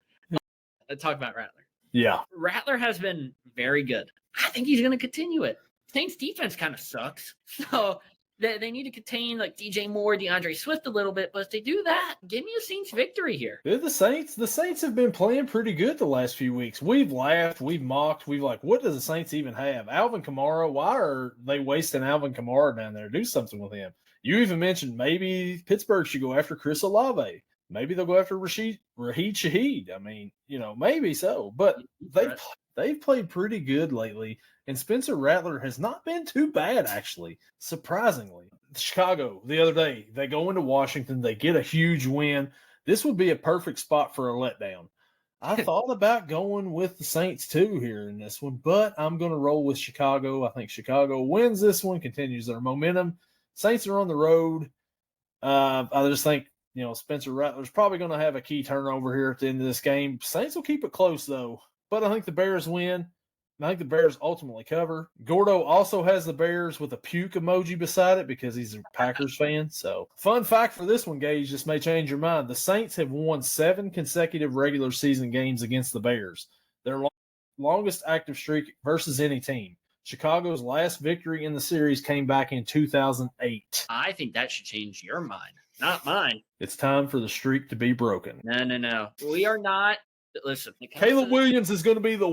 Let's talk about Rattler. Yeah. Rattler has been very good. I think he's going to continue it. Saints defense kind of sucks. So they need to contain like DJ Moore, DeAndre Swift a little bit. But if they do that, give me a Saints victory here. Yeah, the Saints have been playing pretty good the last few weeks. We've laughed, we've mocked, we've like, what does the Saints even have? Alvin Kamara, why are they wasting Alvin Kamara down there? Do something with him. You even mentioned maybe Pittsburgh should go after Chris Olave. Maybe they'll go after Rashid Shaheed. I mean, maybe so. But they've played pretty good lately, and Spencer Rattler has not been too bad, actually, surprisingly. Chicago, the other day, they go into Washington. They get a huge win. This would be a perfect spot for a letdown. I thought about going with the Saints, too, here in this one, but I'm going to roll with Chicago. I think Chicago wins this one, continues their momentum. Saints are on the road. I just think, Spencer Rattler's probably going to have a key turnover here at the end of this game. Saints will keep it close, though. But I think the Bears win. I think the Bears ultimately cover. Gordo also has the Bears with a puke emoji beside it because he's a Packers fan. So, fun fact for this one, Gage, this may change your mind. The Saints have won 7 consecutive regular season games against the Bears. Their longest active streak versus any team. Chicago's last victory in the series came back in 2008. I think that should change your mind, not mine. It's time for the streak to be broken. No. We are not. Listen. Caleb Williams is going to be the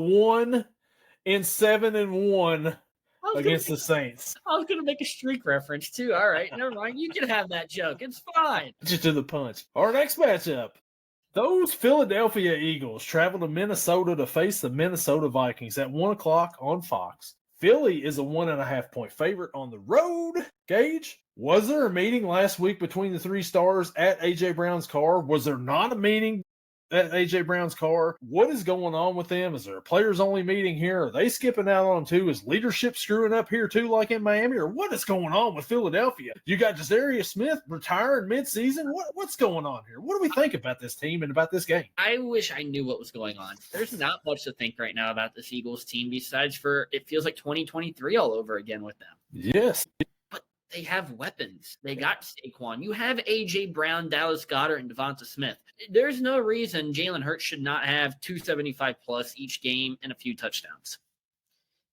1-7-1 against the Saints. I was going to make a streak reference, too. All right, never mind. You can have that joke. It's fine. Just to the punch. Our next matchup. Those Philadelphia Eagles travel to Minnesota to face the Minnesota Vikings at 1 o'clock on Fox. Philly is a 1.5-point favorite on the road. Gage, was there a meeting last week between the 3 stars at A.J. Brown's car? Was there not a meeting at A.J. Brown's car? What is going on with them? Is there a players-only meeting here? Are they skipping out on them too? Is leadership screwing up here too like in Miami? Or what is going on with Philadelphia? You got Za'Darius Smith retiring mid-season? What's going on here? What do we think about this team and about this game? I wish I knew what was going on. There's not much to think right now about this Eagles team besides for it feels like 2023 all over again with them. Yes. They have weapons. They got Saquon. You have A.J. Brown, Dallas Goedert, and Devonta Smith. There's no reason Jalen Hurts should not have 275-plus each game and a few touchdowns.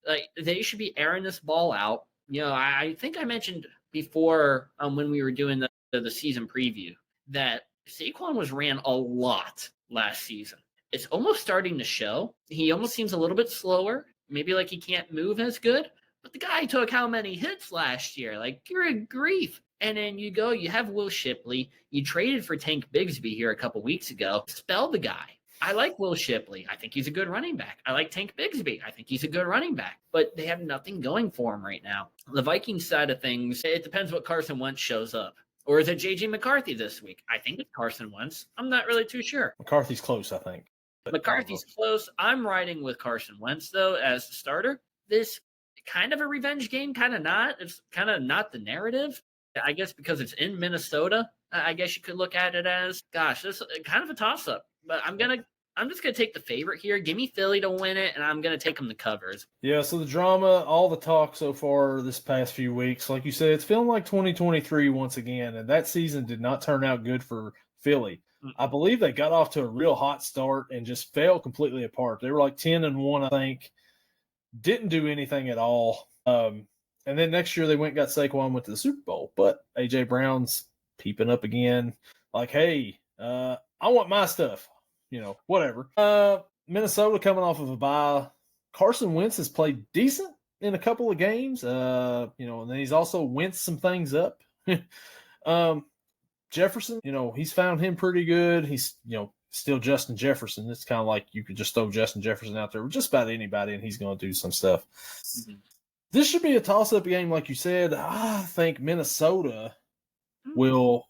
Like, they should be airing this ball out. I think I mentioned before when we were doing the season preview that Saquon was ran a lot last season. It's almost starting to show. He almost seems a little bit slower. Maybe like he can't move as good. But the guy took how many hits last year? Like, good grief. And then you have Will Shipley. You traded for Tank Bigsby here a couple weeks ago. Spell the guy. I like Will Shipley. I think he's a good running back. I like Tank Bigsby. I think he's a good running back. But they have nothing going for him right now. The Vikings side of things, it depends what Carson Wentz shows up. Or is it J.J. McCarthy this week? I think it's Carson Wentz. I'm not really too sure. McCarthy's close, I think. McCarthy's close. I'm riding with Carson Wentz, though, as the starter. This kind of a revenge game, kind of not. It's kind of not the narrative. I guess because it's in Minnesota, I guess you could look at it as, gosh, this is kind of a toss-up. But I'm just gonna take the favorite here. Give me Philly to win it, and I'm gonna take them the covers. Yeah, so the drama, all the talk so far this past few weeks, like you said, it's feeling like 2023 once again, and that season did not turn out good for Philly. I believe they got off to a real hot start and just fell completely apart. They were like 10-1, I think. Didn't do anything at all. And then next year they went and got Saquon, went to the Super Bowl. But A.J. Brown's peeping up again. Like, hey, I want my stuff. Whatever. Minnesota coming off of a bye. Carson Wentz has played decent in a couple of games. And then he's also winced some things up. Jefferson, he's found him pretty good. He's, still Justin Jefferson. It's kind of like you could just throw Justin Jefferson out there with just about anybody, and he's going to do some stuff. Mm-hmm. This should be a toss-up game, like you said. I think Minnesota will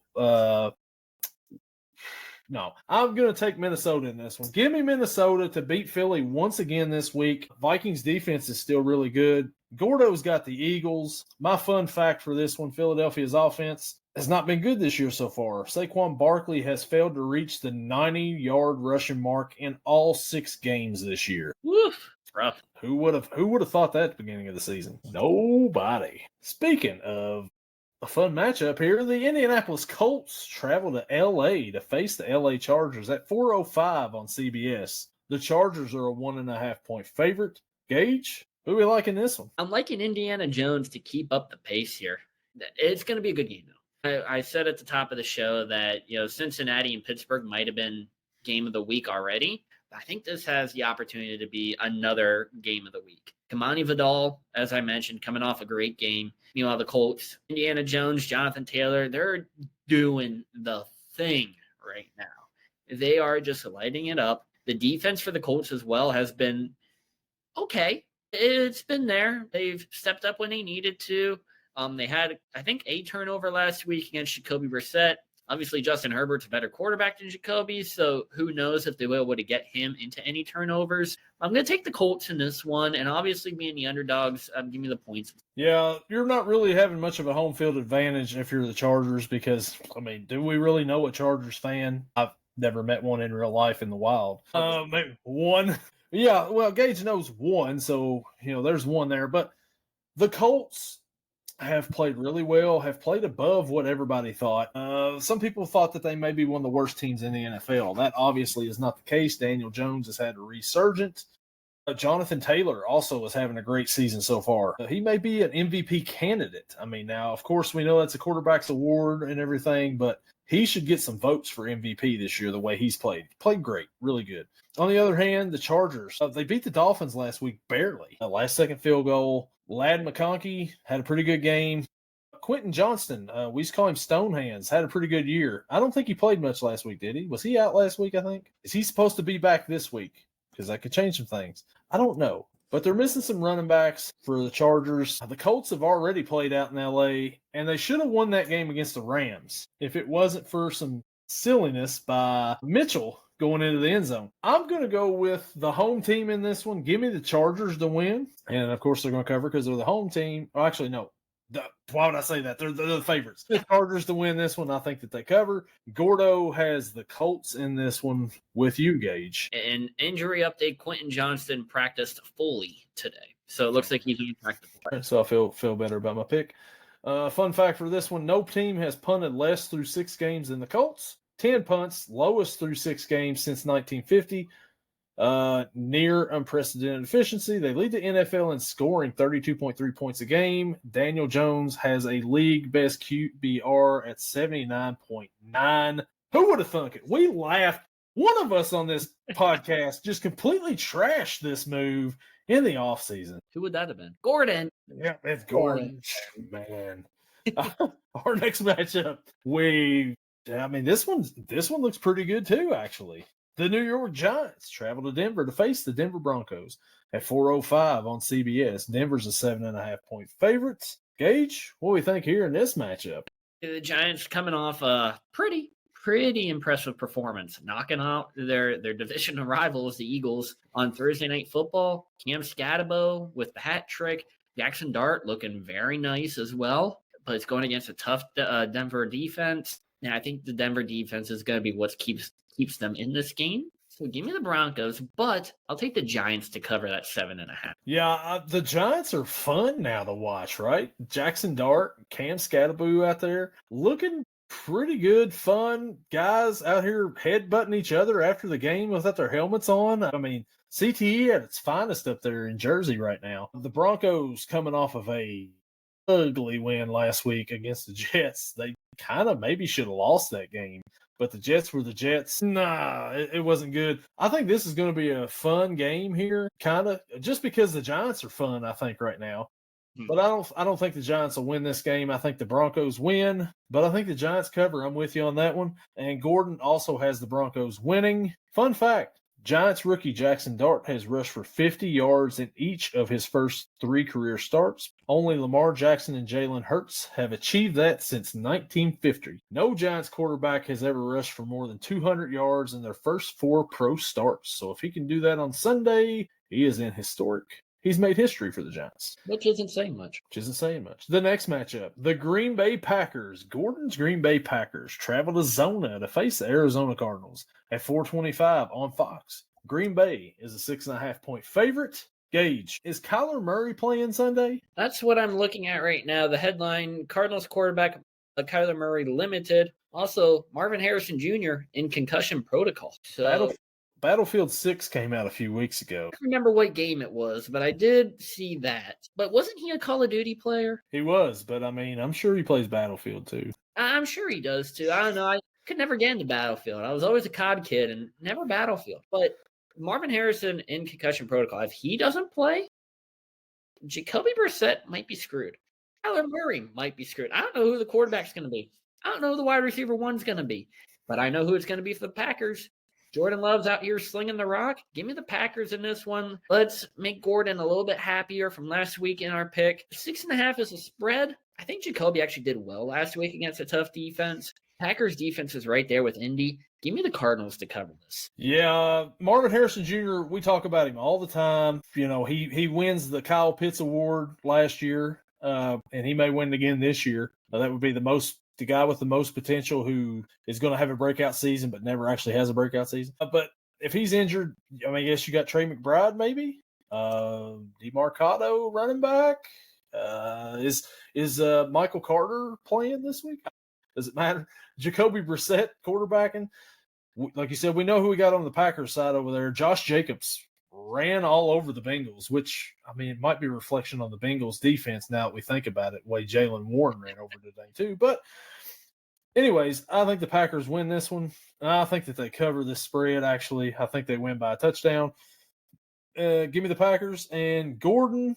no, I'm going to take Minnesota in this one. Give me Minnesota to beat Philly once again this week. Vikings defense is still really good. Gordo's got the Eagles. My fun fact for this one, Philadelphia's offense has not been good this year so far. Saquon Barkley has failed to reach the 90-yard rushing mark in all 6 games this year. Woof. Rough. Who would have thought that at the beginning of the season? Nobody. Speaking of a fun matchup here, the Indianapolis Colts travel to L.A. to face the L.A. Chargers at 4:05 on CBS. The Chargers are a 1.5-point favorite. Gage, who are we liking this one? I'm liking Indiana Jones to keep up the pace here. It's going to be a good game, though. I said at the top of the show that, Cincinnati and Pittsburgh might have been game of the week already. I think this has the opportunity to be another game of the week. Kamani Vidal, as I mentioned, coming off a great game. The Colts, Indiana Jones, Jonathan Taylor, they're doing the thing right now. They are just lighting it up. The defense for the Colts as well has been okay. It's been there. They've stepped up when they needed to. They had, I think, a turnover last week against Jacoby Brissett. Obviously, Justin Herbert's a better quarterback than Jacoby, so who knows if they will be able to get him into any turnovers. I'm going to take the Colts in this one, and obviously being the underdogs, give me the points. Yeah, you're not really having much of a home field advantage if you're the Chargers because, do we really know a Chargers fan? I've never met one in real life in the wild. Maybe one. Yeah, well, Gage knows one, so, there's one there. But the Colts have played really well, have played above what everybody thought. Some people thought that they may be one of the worst teams in the NFL. That obviously is not the case. Daniel Jones has had a resurgence. Jonathan Taylor also is having a great season so far. He may be an MVP candidate. Now, of course, we know that's a quarterback's award and everything, but he should get some votes for MVP this year the way he's played. Played great, really good. On the other hand, the Chargers, they beat the Dolphins last week barely. A last-second field goal. Ladd McConkey had a pretty good game. Quentin Johnston, we used to call him Stonehands, had a pretty good year. I don't think he played much last week, did he? Was he out last week, I think? Is he supposed to be back this week? Because that could change some things. I don't know. But they're missing some running backs for the Chargers. The Colts have already played out in L.A., and they should have won that game against the Rams if it wasn't for some silliness by Mitchell going into the end zone. I'm going to go with the home team in this one. Give me the Chargers to win. And, of course, they're going to cover because they're the home team. Oh, actually, no. Why would I say that? They're the favorites. The Chargers to win this one. I think that they cover. Gordo has the Colts in this one with you, Gage. An injury update, Quentin Johnston practiced fully today. So it looks like he's in practice. So I feel better about my pick. Fun fact for this one, no team has punted less through 6 games than the Colts. 10 punts, lowest through 6 games since 1950. Near unprecedented efficiency. They lead the NFL in scoring 32.3 points a game. Daniel Jones has a league best QBR at 79.9. Who would have thunk it? We laughed. One of us on this podcast just completely trashed this move in the offseason. Who would that have been? Gordon. Yeah, it's Gordon. Man. Our next matchup, this one looks pretty good too, actually. The New York Giants travel to Denver to face the Denver Broncos at 4:05 on CBS. Denver's a 7.5-point favorite. Gage, what do we think here in this matchup? The Giants coming off a pretty impressive performance, knocking out their division rivals, the Eagles, on Thursday Night Football. Cam Scatabo with the hat trick. Jackson Dart looking very nice as well, but it's going against a tough Denver defense. And I think the Denver defense is going to be what keeps them in this game. So give me the Broncos, but I'll take the Giants to cover that 7.5. Yeah, the Giants are fun now to watch, right? Jackson Dart, Cam Scatabo out there looking pretty good, fun guys out here headbutting each other after the game without their helmets on. I mean, CTE at its finest up there in Jersey right now. The Broncos coming off of a ugly win last week against the Jets. They kind of maybe should have lost that game, but the Jets were the Jets. Nah, it wasn't good. I think this is going to be a fun game here, kind of, just because the Giants are fun, I think, right now. But I don't think the Giants will win this game. I think the Broncos win, but I think the Giants cover. I'm with you on that one. And Gordon also has the Broncos winning. Fun fact, Giants rookie Jackson Dart has rushed for 50 yards in each of his first 3 career starts. Only Lamar Jackson and Jalen Hurts have achieved that since 1950. No Giants quarterback has ever rushed for more than 200 yards in their first 4 pro starts. So if he can do that on Sunday, he is in historic. He's made history for the Giants. Which isn't saying much. The next matchup, the Green Bay Packers. Gordon's Green Bay Packers travel to Zona to face the Arizona Cardinals at 4:25 on Fox. Green Bay is a 6.5-point favorite. Gage, is Kyler Murray playing Sunday? That's what I'm looking at right now. The headline, Cardinals quarterback Kyler Murray limited. Also, Marvin Harrison Jr. in concussion protocol. So Battlefield 6 came out a few weeks ago. I don't remember what game it was, but I did see that. But wasn't he a Call of Duty player? He was, but I mean, I'm sure he plays Battlefield too. I'm sure he does too. I don't know. I could never get into Battlefield. I was always a COD kid and never Battlefield. But Marvin Harrison in concussion protocol, if he doesn't play, Jacoby Brissett might be screwed. Kyler Murray might be screwed. I don't know who the quarterback's going to be. I don't know who the wide receiver 1's going to be. But I know who it's going to be for the Packers. Jordan Love's out here slinging the rock. Give me the Packers in this one. Let's make Gordon a little bit happier from last week in our pick. 6.5 is a spread. I think Jacoby actually did well last week against a tough defense. Packers defense is right there with Indy. Give me the Cardinals to cover this. Yeah, Marvin Harrison Jr., we talk about him all the time. You know, he wins the Kyle Pitts Award last year, and he may win it again this year. That would be the guy with the most potential who is going to have a breakout season but never actually has a breakout season. But if he's injured, I mean, I guess you got Trey McBride maybe. DeMarcado running back. Is Michael Carter playing this week? Does it matter? Jacoby Brissett quarterbacking. Like you said, we know who we got on the Packers side over there. Josh Jacobs ran all over the Bengals, which, I mean, it might be a reflection on the Bengals defense now that we think about it, the way Jalen Warren ran over today too. But anyways, I think the Packers win this one. I think that they cover this spread, actually. I think they win by a touchdown. Give me the Packers. And Gordon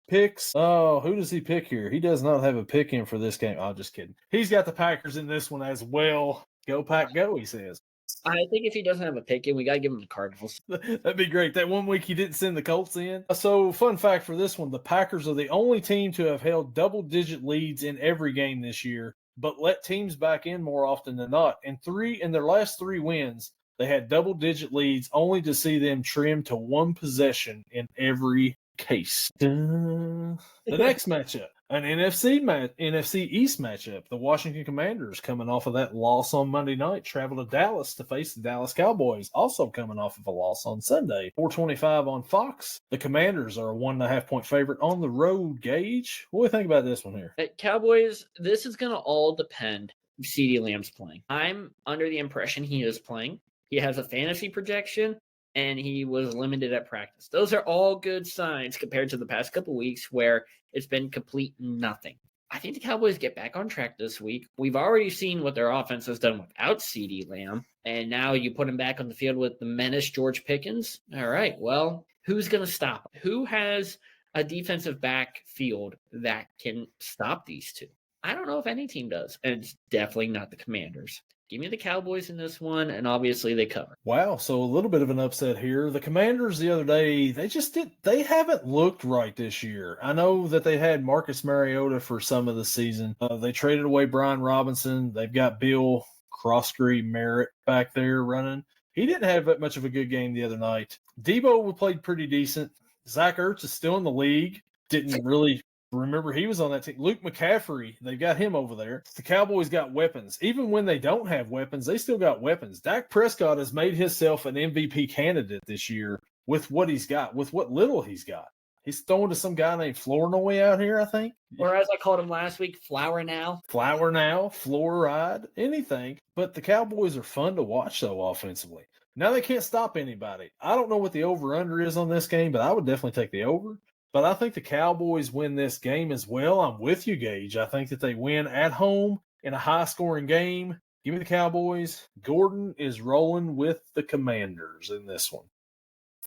picks. Oh, who does he pick here? He does not have a pick in for this game. Oh, just kidding. He's got the Packers in this one as well. Go Pack, go, he says. I think if he doesn't have a pick in, we got to give him the Cardinals. That'd be great. That 1 week he didn't send the Colts in. So, fun fact for this one, the Packers are the only team to have held double-digit leads in every game this year, but let teams back in more often than not. In their last 3 wins, they had double-digit leads, only to see them trim to 1 possession in every case. The next matchup, an NFC East matchup. The Washington Commanders, coming off of that loss on Monday night, travel to Dallas to face the Dallas Cowboys, also coming off of a loss on Sunday. 4:25 on Fox. The Commanders are a 1.5-point favorite on the road. Gage, what do you think about this one here? At Cowboys, this is going to all depend if CeeDee Lamb's playing. I'm under the impression he is playing. He has a fantasy projection and he was limited at practice. Those are all good signs compared to the past couple weeks where it's been complete nothing. I think the Cowboys get back on track this week. We've already seen what their offense has done without CeeDee Lamb, and now you put him back on the field with the menace George Pickens. All right, well, who's going to stop him? Who has a defensive backfield that can stop these two? I don't know if any team does, and it's definitely not the Commanders. Give me the Cowboys in this one, and obviously they cover. Wow, so a little bit of an upset here. The Commanders the other day, they haven't looked right this year. I know that they had Marcus Mariota for some of the season. They traded away Brian Robinson. They've got Bill Crosby Merritt back there running. He didn't have that much of a good game the other night. Debo played pretty decent. Zach Ertz is still in the league. Didn't really remember he was on that team. Luke McCaffrey, they got him over there. The Cowboys got weapons. Even when they don't have weapons, they still got weapons. Dak Prescott has made himself an MVP candidate this year with what he's got, with what little he's got. He's throwing to some guy named Flournoy out here, I think. Or as I called him last week, Flour Now. Flour Now, Fluoride, anything. But the Cowboys are fun to watch, though, offensively. Now they can't stop anybody. I don't know what the over-under is on this game, but I would definitely take the over. But I think the Cowboys win this game as well. I'm with you, Gage. I think that they win at home in a high-scoring game. Give me the Cowboys. Gordon is rolling with the Commanders in this one.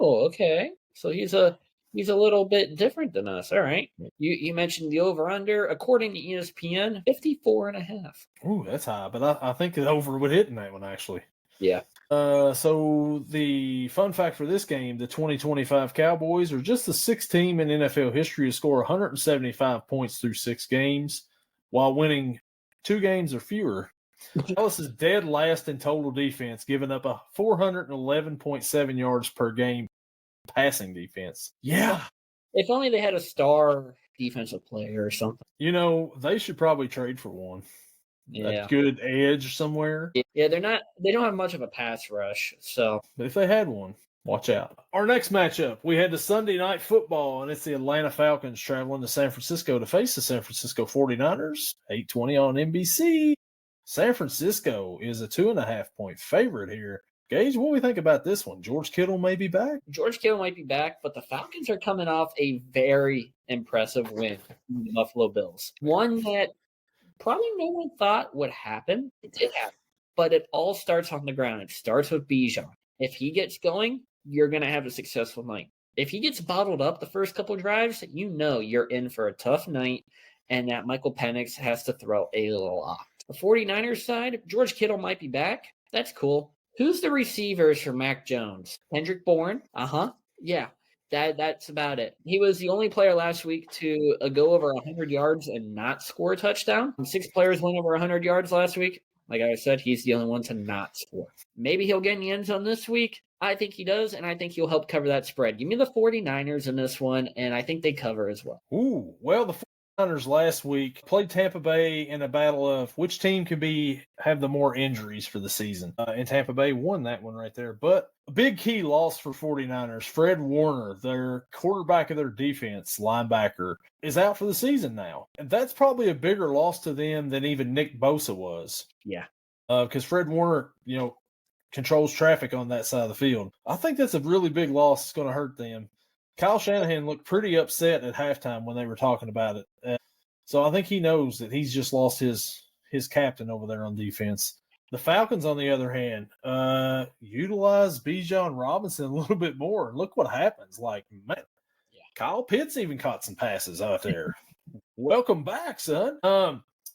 Oh, okay. So he's a little bit different than us. All right. You mentioned the over-under. According to ESPN, 54.5. Ooh, that's high. But I think the over would hit in that one, actually. Yeah. So the fun fact for this game, the 2025 Cowboys are just the sixth team in NFL history to score 175 points through 6 games while winning 2 games or fewer. Dallas is dead last in total defense, giving up a 411.7 yards per game passing defense. Yeah. If only they had a star defensive player or something. You know, they should probably trade for one. Yeah. A good edge somewhere. Yeah, they don't have much of a pass rush, so. But if they had one, watch out. Our next matchup, we had the Sunday Night Football, and it's the Atlanta Falcons traveling to San Francisco to face the San Francisco 49ers. 8:20 on NBC. San Francisco is a 2.5-point favorite here. Gage, what do we think about this one? George Kittle may be back? George Kittle might be back, but the Falcons are coming off a very impressive win from the Buffalo Bills. One that probably no one thought would happen. It did happen. But it all starts on the ground. It starts with Bijan. If he gets going, you're going to have a successful night. If he gets bottled up the first couple drives, you know you're in for a tough night, and that Michael Penix has to throw a lot. The 49ers side, George Kittle might be back. That's cool. Who's the receivers for Mac Jones? Kendrick Bourne? Yeah. That's about it. He was the only player last week to go over 100 yards and not score a touchdown. 6 players went over 100 yards last week. Like I said, he's the only one to not score. Maybe he'll get in the end zone this week. I think he does, and I think he'll help cover that spread. Give me the 49ers in this one, and I think they cover as well. Ooh, well, the 49ers last week played Tampa Bay in a battle of which team could have the more injuries for the season. And Tampa Bay won that one right there. But a big key loss for 49ers. Fred Warner, their quarterback of their defense, linebacker, is out for the season now. And that's probably a bigger loss to them than even Nick Bosa was. Yeah. Because Fred Warner, controls traffic on that side of the field. I think that's a really big loss. It's going to hurt them. Kyle Shanahan looked pretty upset at halftime when they were talking about it. So I think he knows that he's just lost his captain over there on defense. The Falcons, on the other hand, utilize Bijan Robinson a little bit more. Look what happens. Like, man, Kyle Pitts even caught some passes out there. Welcome back, son.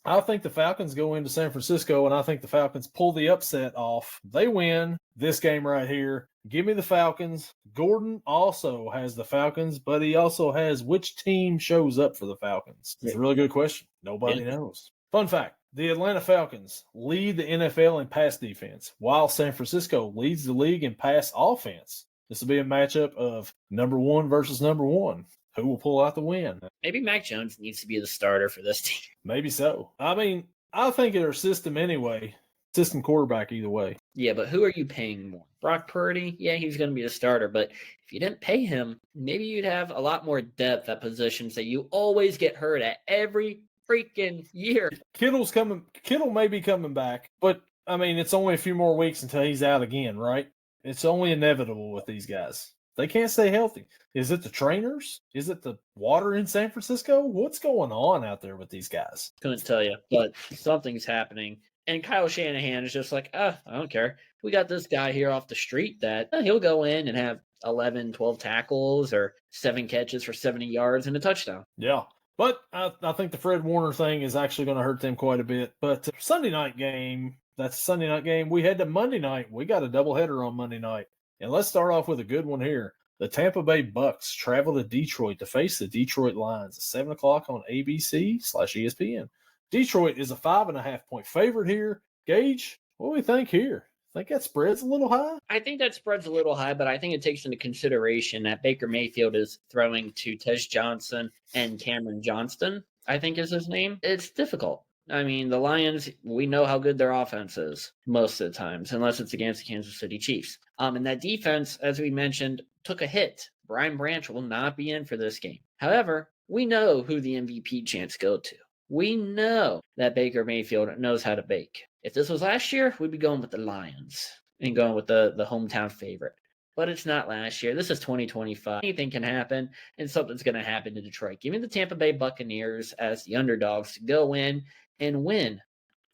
I think the Falcons go into San Francisco, and I think the Falcons pull the upset off. They win this game right here. Give me the Falcons. Gordon also has the Falcons, but he also has which team shows up for the Falcons. It's a really good question. Nobody knows. Fun fact, the Atlanta Falcons lead the NFL in pass defense, while San Francisco leads the league in pass offense. This will be a matchup of number 1 versus number 1. Who will pull out the win? Maybe Mac Jones needs to be the starter for this team. Maybe so. I mean, I think their system anyway. System quarterback either way. Yeah, but who are you paying more? Brock Purdy? Yeah, he's going to be the starter. But if you didn't pay him, maybe you'd have a lot more depth at positions that you always get hurt at every freaking year. Kittle may be coming back. But, I mean, it's only a few more weeks until he's out again, right? It's only inevitable with these guys. They can't stay healthy. Is it the trainers? Is it the water in San Francisco? What's going on out there with these guys? Couldn't tell you, but something's happening. And Kyle Shanahan is just like, I don't care. We got this guy here off the street that he'll go in and have 11, 12 tackles or 7 catches for 70 yards and a touchdown. Yeah. But I think the Fred Warner thing is actually going to hurt them quite a bit. But Sunday night game, that's a Sunday night game. We head to Monday night. We got a doubleheader on Monday night. And let's start off with a good one here. The Tampa Bay Bucks travel to Detroit to face the Detroit Lions at 7 o'clock on ABC/ESPN. Detroit is a 5.5-point favorite here. Gage, what do we think here? Think that spread's a little high? I think that spread's a little high, but I think it takes into consideration that Baker Mayfield is throwing to Tez Johnson and Cameron Johnston, I think is his name. It's difficult. I mean, the Lions, we know how good their offense is most of the times, unless it's against the Kansas City Chiefs. And that defense, as we mentioned, took a hit. Brian Branch will not be in for this game. However, we know who the MVP chants go to. We know that Baker Mayfield knows how to bake. If this was last year, we'd be going with the Lions and going with the hometown favorite. But it's not last year. This is 2025. Anything can happen, and something's going to happen to Detroit. Give me the Tampa Bay Buccaneers as the underdogs to go in and win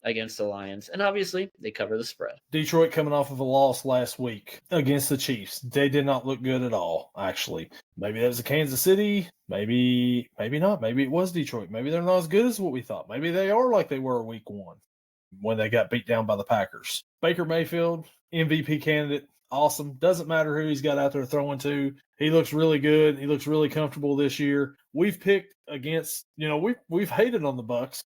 against the Lions. And obviously, they cover the spread. Detroit coming off of a loss last week against the Chiefs. They did not look good at all, actually. Maybe that was Kansas City. Maybe not. Maybe it was Detroit. Maybe they're not as good as what we thought. Maybe they are like they were week 1 when they got beat down by the Packers. Baker Mayfield, MVP candidate. Awesome. Doesn't matter who he's got out there throwing to. He looks really good. He looks really comfortable this year. We've picked against, we've hated on the Bucs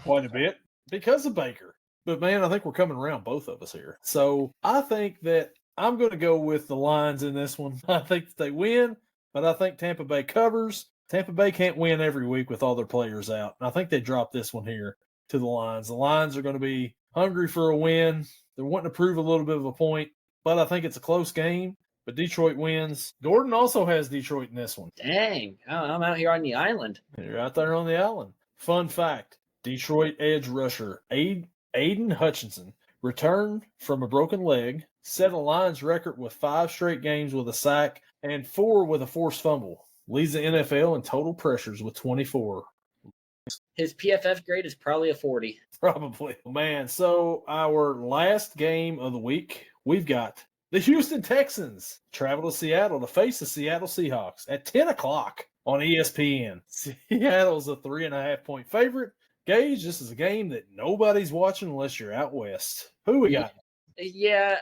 quite a bit because of Baker. But, man, I think we're coming around, both of us here. So I think that I'm going to go with the Lions in this one. I think that they win, but I think Tampa Bay covers. Tampa Bay can't win every week with all their players out. And I think they drop this one here to the Lions. The Lions are going to be hungry for a win. They're wanting to prove a little bit of a point, but I think it's a close game. But Detroit wins. Gordon also has Detroit in this one. Dang, I'm out here on the island. You're out there on the island. Fun fact, Detroit edge rusher Aiden Hutchinson returned from a broken leg, set a Lions record with 5 straight games with a sack and 4 with a forced fumble. Leads the NFL in total pressures with 24. His PFF grade is probably a 40. Probably. Man, so our last game of the week, we've got the Houston Texans travel to Seattle to face the Seattle Seahawks at 10 o'clock on ESPN. Seattle's a 3.5-point favorite. Gage, this is a game that nobody's watching unless you're out west. Who we got? Yeah,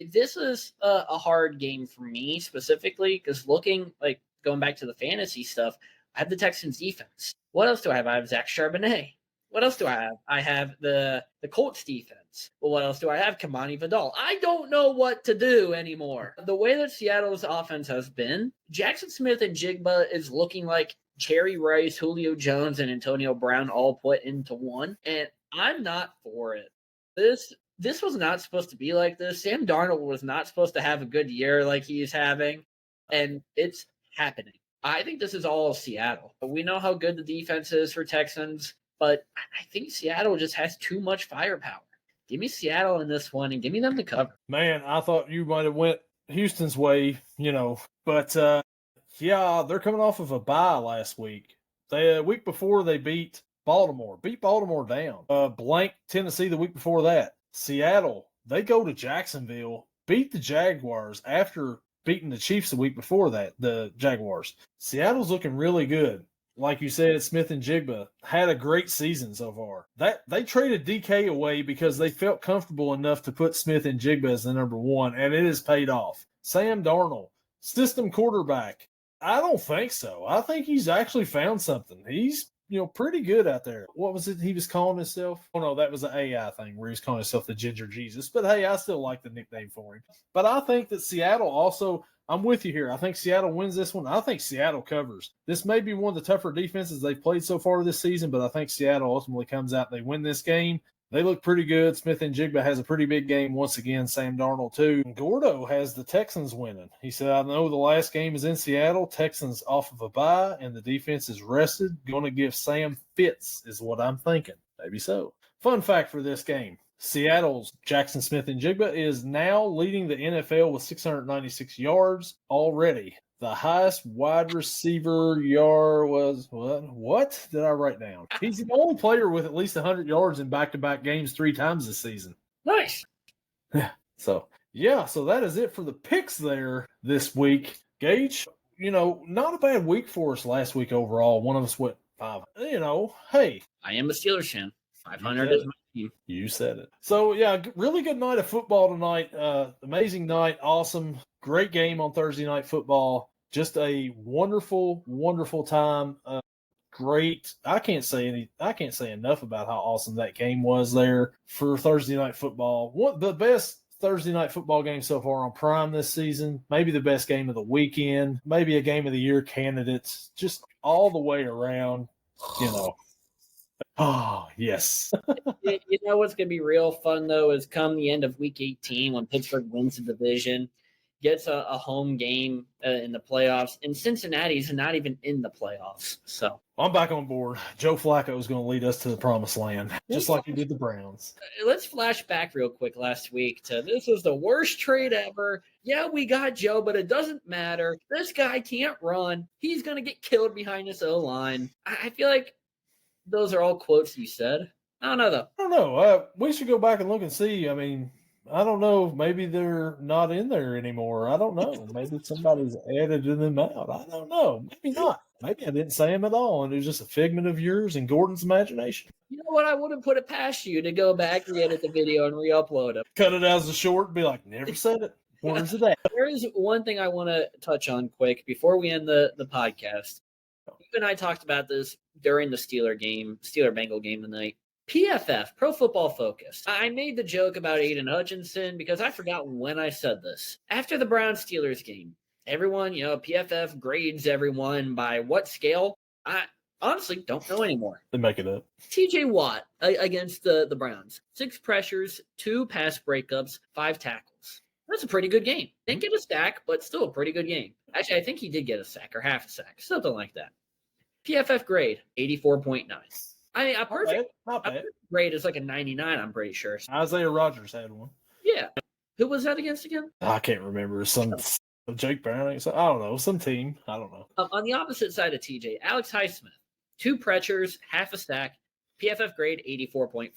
this is a hard game for me specifically because going back to the fantasy stuff, I have the Texans defense. What else do I have? I have Zach Charbonnet. What else do I have? I have the Colts defense. Well, what else do I have? Kamani Vidal. I don't know what to do anymore. The way that Seattle's offense has been, Jackson Smith and Jigba is looking like Cherry Rice, Julio Jones, and Antonio Brown all put into one, and I'm not for it. This was not supposed to be like this. Sam Darnold was not supposed to have a good year like he's having, and it's happening. I think this is all Seattle. We know how good the defense is for Texans, but I think Seattle just has too much firepower. Give me Seattle in this one and give me them to cover. Man, I thought you might have went Houston's way, but yeah, they're coming off of a bye last week. The week before they beat Baltimore down. Blank Tennessee the week before that. Seattle, they go to Jacksonville, beat the Jaguars after beating the Chiefs the week before that, the Jaguars. Seattle's looking really good. Like you said, Smith and Jigba had a great season so far. They traded DK away because they felt comfortable enough to put Smith and Jigba as the number 1, and it has paid off. Sam Darnold, system quarterback. I don't think so. I think he's actually found something. He's, pretty good out there. What was it he was calling himself? Oh, no, that was an AI thing where he's calling himself the Ginger Jesus. But, hey, I still like the nickname for him. But I think that Seattle also, I'm with you here. I think Seattle wins this one. I think Seattle covers. This may be one of the tougher defenses they've played so far this season, but I think Seattle ultimately comes out and they win this game. They look pretty good. Smith and Jigba has a pretty big game once again. Sam Darnold, too. And Gordo has the Texans winning. He said, I know the last game is in Seattle. Texans off of a bye, and the defense is rested. Going to give Sam fits is what I'm thinking. Maybe so. Fun fact for this game. Seattle's Jackson Smith-Njigba is now leading the NFL with 696 yards already. The highest wide receiver yard was what did I write down? He's the only player with at least 100 yards in back-to-back games 3 times this season. Nice. So that is it for the picks there this week. Gage, not a bad week for us last week overall. One of us went 5. Hey. I am a Steelers fan. 500 is my team. You said it. So, yeah, really good night of football tonight. Amazing night. Awesome. Great game on Thursday Night Football. Just a wonderful, wonderful time. Great. I can't say enough about how awesome that game was there for Thursday Night Football. The best Thursday Night Football game so far on Prime this season. Maybe the best game of the weekend. Maybe a Game of the Year candidates. Just all the way around, Oh, yes. You know what's going to be real fun, though, is come the end of Week 18 when Pittsburgh wins the division, gets a home game in the playoffs, and Cincinnati's not even in the playoffs. So I'm back on board. Joe Flacco is going to lead us to the promised land, just like he did the Browns. Let's flash back real quick last week to this was the worst trade ever. Yeah, we got Joe, but it doesn't matter. This guy can't run. He's going to get killed behind this O-line. I feel like those are all quotes you said. I don't know, though. I don't know. We should go back and look and see. I mean, I don't know. Maybe they're not in there anymore. I don't know. Maybe somebody's added them out. I don't know. Maybe not. Maybe I didn't say them at all, and it was just a figment of yours and Gordon's imagination. You know what? I wouldn't put it past you to go back, re-edit the video, and re-upload it. Cut it as a short and be like, never said it. Where's it at? There is one thing I want to touch on quick before we end the podcast. You and I talked about this during the Steeler-Bengal game tonight. PFF, Pro Football Focus. I made the joke about Aiden Hutchinson because I forgot when I said this. After the Browns-Steelers game, everyone, PFF grades everyone by what scale? I honestly don't know anymore. They make it up. TJ Watt against the Browns. 6 pressures, 2 pass breakups, 5 tackles. That's a pretty good game. Didn't get a sack, but still a pretty good game. Actually, I think he did get a sack or half a sack, something like that. PFF grade, 84.9. I mean, a perfect grade is like a 99, I'm pretty sure. Isaiah Rodgers had one. Yeah. Who was that against again? I can't remember. Some Jake Browning. I don't know. Some team. I don't know. On the opposite side of TJ, Alex Highsmith. 2 pressures, half a sack. PFF grade, 84.5.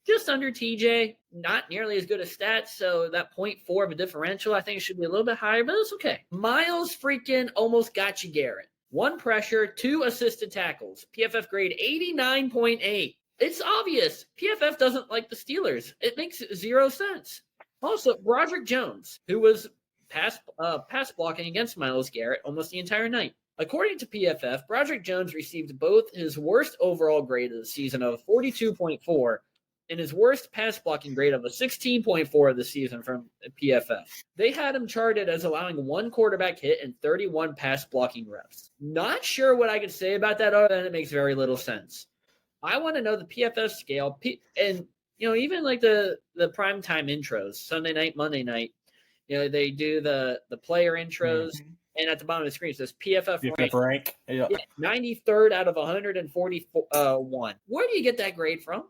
Just under TJ, not nearly as good a stats, so that 0.4 of a differential I think should be a little bit higher, but it's okay. Miles freaking almost got you, Garrett. 1 pressure, 2 assisted tackles. PFF grade 89.8. It's obvious. PFF doesn't like the Steelers. It makes 0 sense. Also, Broderick Jones, who was pass blocking against Myles Garrett almost the entire night. According to PFF, Broderick Jones received both his worst overall grade of the season of 42.4 and his worst pass blocking grade of a 16.4 of the season from PFF. They had him charted as allowing 1 quarterback hit and 31 pass blocking reps. Not sure what I could say about that other than it makes very little sense. I want to know the PFF scale and even like the primetime intros, Sunday night, Monday night, they do the player intros, and at the bottom of the screen it says PFF rank. Yeah. 93rd out of 141. Where do you get that grade from?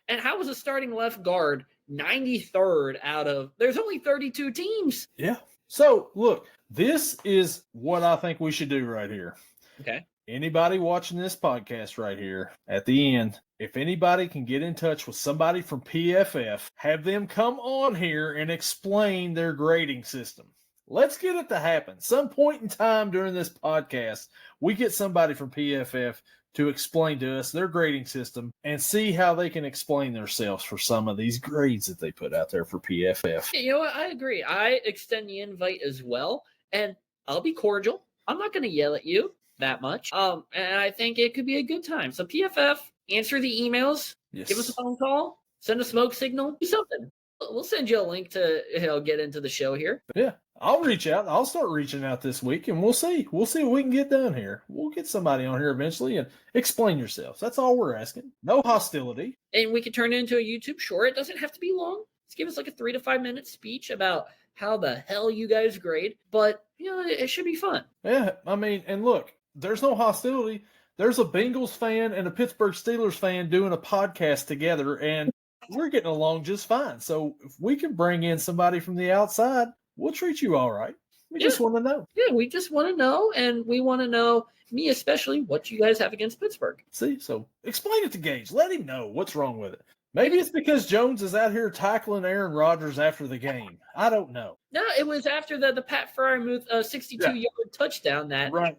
And how was a starting left guard 93rd out of – there's only 32 teams. Yeah. So, look, this is what I think we should do right here. Okay. Anybody watching this podcast right here, at the end, if anybody can get in touch with somebody from PFF, have them come on here and explain their grading system. Let's get it to happen. Some point in time during this podcast, we get somebody from PFF to explain to us their grading system and see how they can explain themselves for some of these grades that they put out there for PFF. You know what? I agree. I extend the invite as well, and I'll be cordial. I'm not going to yell at you that much. And I think it could be a good time. So PFF, answer the emails, Give us a phone call, send a smoke signal, do something. We'll send you a link to get into the show here. Yeah. I'll reach out. I'll start reaching out this week, and we'll see. We'll see what we can get done here. We'll get somebody on here eventually and explain yourselves. That's all we're asking. No hostility. And we could turn it into a YouTube short. It doesn't have to be long. Just give us like a 3 to 5 minute speech about how the hell you guys grade. But, it should be fun. Yeah, I mean, and look, there's no hostility. There's a Bengals fan and a Pittsburgh Steelers fan doing a podcast together, and we're getting along just fine. So if we can bring in somebody from the outside, we'll treat you all right. We just want to know. Yeah, we just want to know, and we want to know, me especially, what you guys have against Pittsburgh. See, so explain it to Gage. Let him know what's wrong with it. Maybe it's because Jones is out here tackling Aaron Rodgers after the game. I don't know. No, it was after the Pat Fryermuth 62-yard touchdown that Right.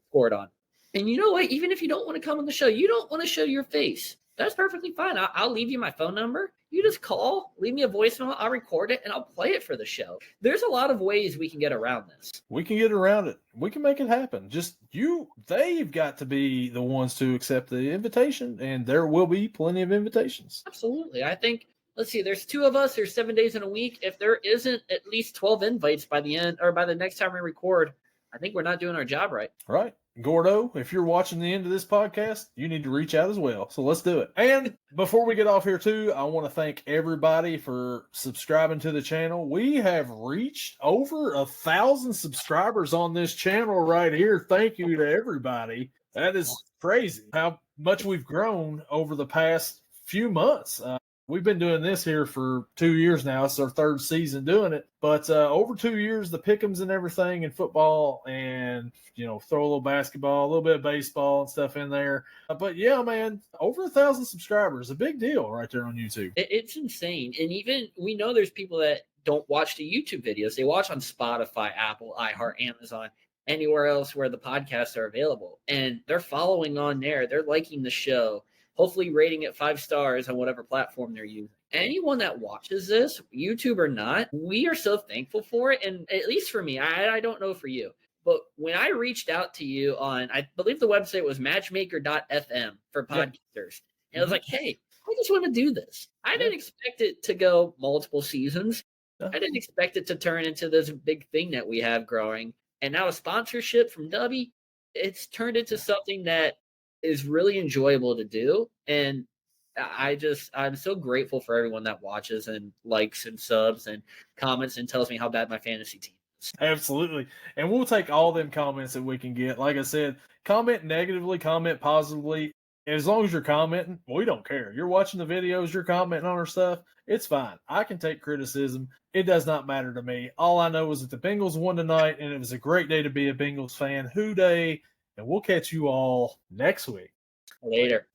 scored on. And you know what? Even if you don't want to come on the show, you don't want to show your face. That's perfectly fine. I'll leave you my phone number. You just call, leave me a voicemail, I'll record it, and I'll play it for the show. There's a lot of ways we can get around this. We can get around it. We can make it happen. Just they've got to be the ones to accept the invitation, and there will be plenty of invitations. Absolutely. I think, let's see, there's 2 of us. There's 7 days in a week. If there isn't at least 12 invites by the end or by the next time we record, I think we're not doing our job right. Right. Gordo, if you're watching the end of this podcast, you need to reach out as well. So let's do it. And before we get off here too, I want to thank everybody for subscribing to the channel. We have reached over 1,000 subscribers on this channel right here. Thank you to everybody. That is crazy how much we've grown over the past few months. We've been doing this here for 2 years now. It's our 3rd season doing it. But over 2 years, the pick'ems and everything in football and, throw a little basketball, a little bit of baseball and stuff in there. But yeah, man, over 1,000 subscribers, a big deal right there on YouTube. It's insane. And even we know there's people that don't watch the YouTube videos. They watch on Spotify, Apple, iHeart, Amazon, anywhere else where the podcasts are available. And they're following on there. They're liking the show. Hopefully rating it 5 stars on whatever platform they're using. Anyone that watches this, YouTube or not, we are so thankful for it. And at least for me, I don't know for you, but when I reached out to you on, I believe the website was matchmaker.fm for podcasters. And I was like, hey, I just want to do this. I didn't expect it to go multiple seasons. I didn't expect it to turn into this big thing that we have growing. And now a sponsorship from Dubby, it's turned into something that is really enjoyable to do. And I'm so grateful for everyone that watches and likes and subs and comments and tells me how bad my fantasy team is. Absolutely. And we'll take all them comments that we can get. Like I said, comment negatively, comment positively. As long as you're commenting, we don't care. You're watching the videos, you're commenting on our stuff. It's fine. I can take criticism. It does not matter to me. All I know is that the Bengals won tonight, and it was a great day to be a Bengals fan. Hoo day. And we'll catch you all next week. Later.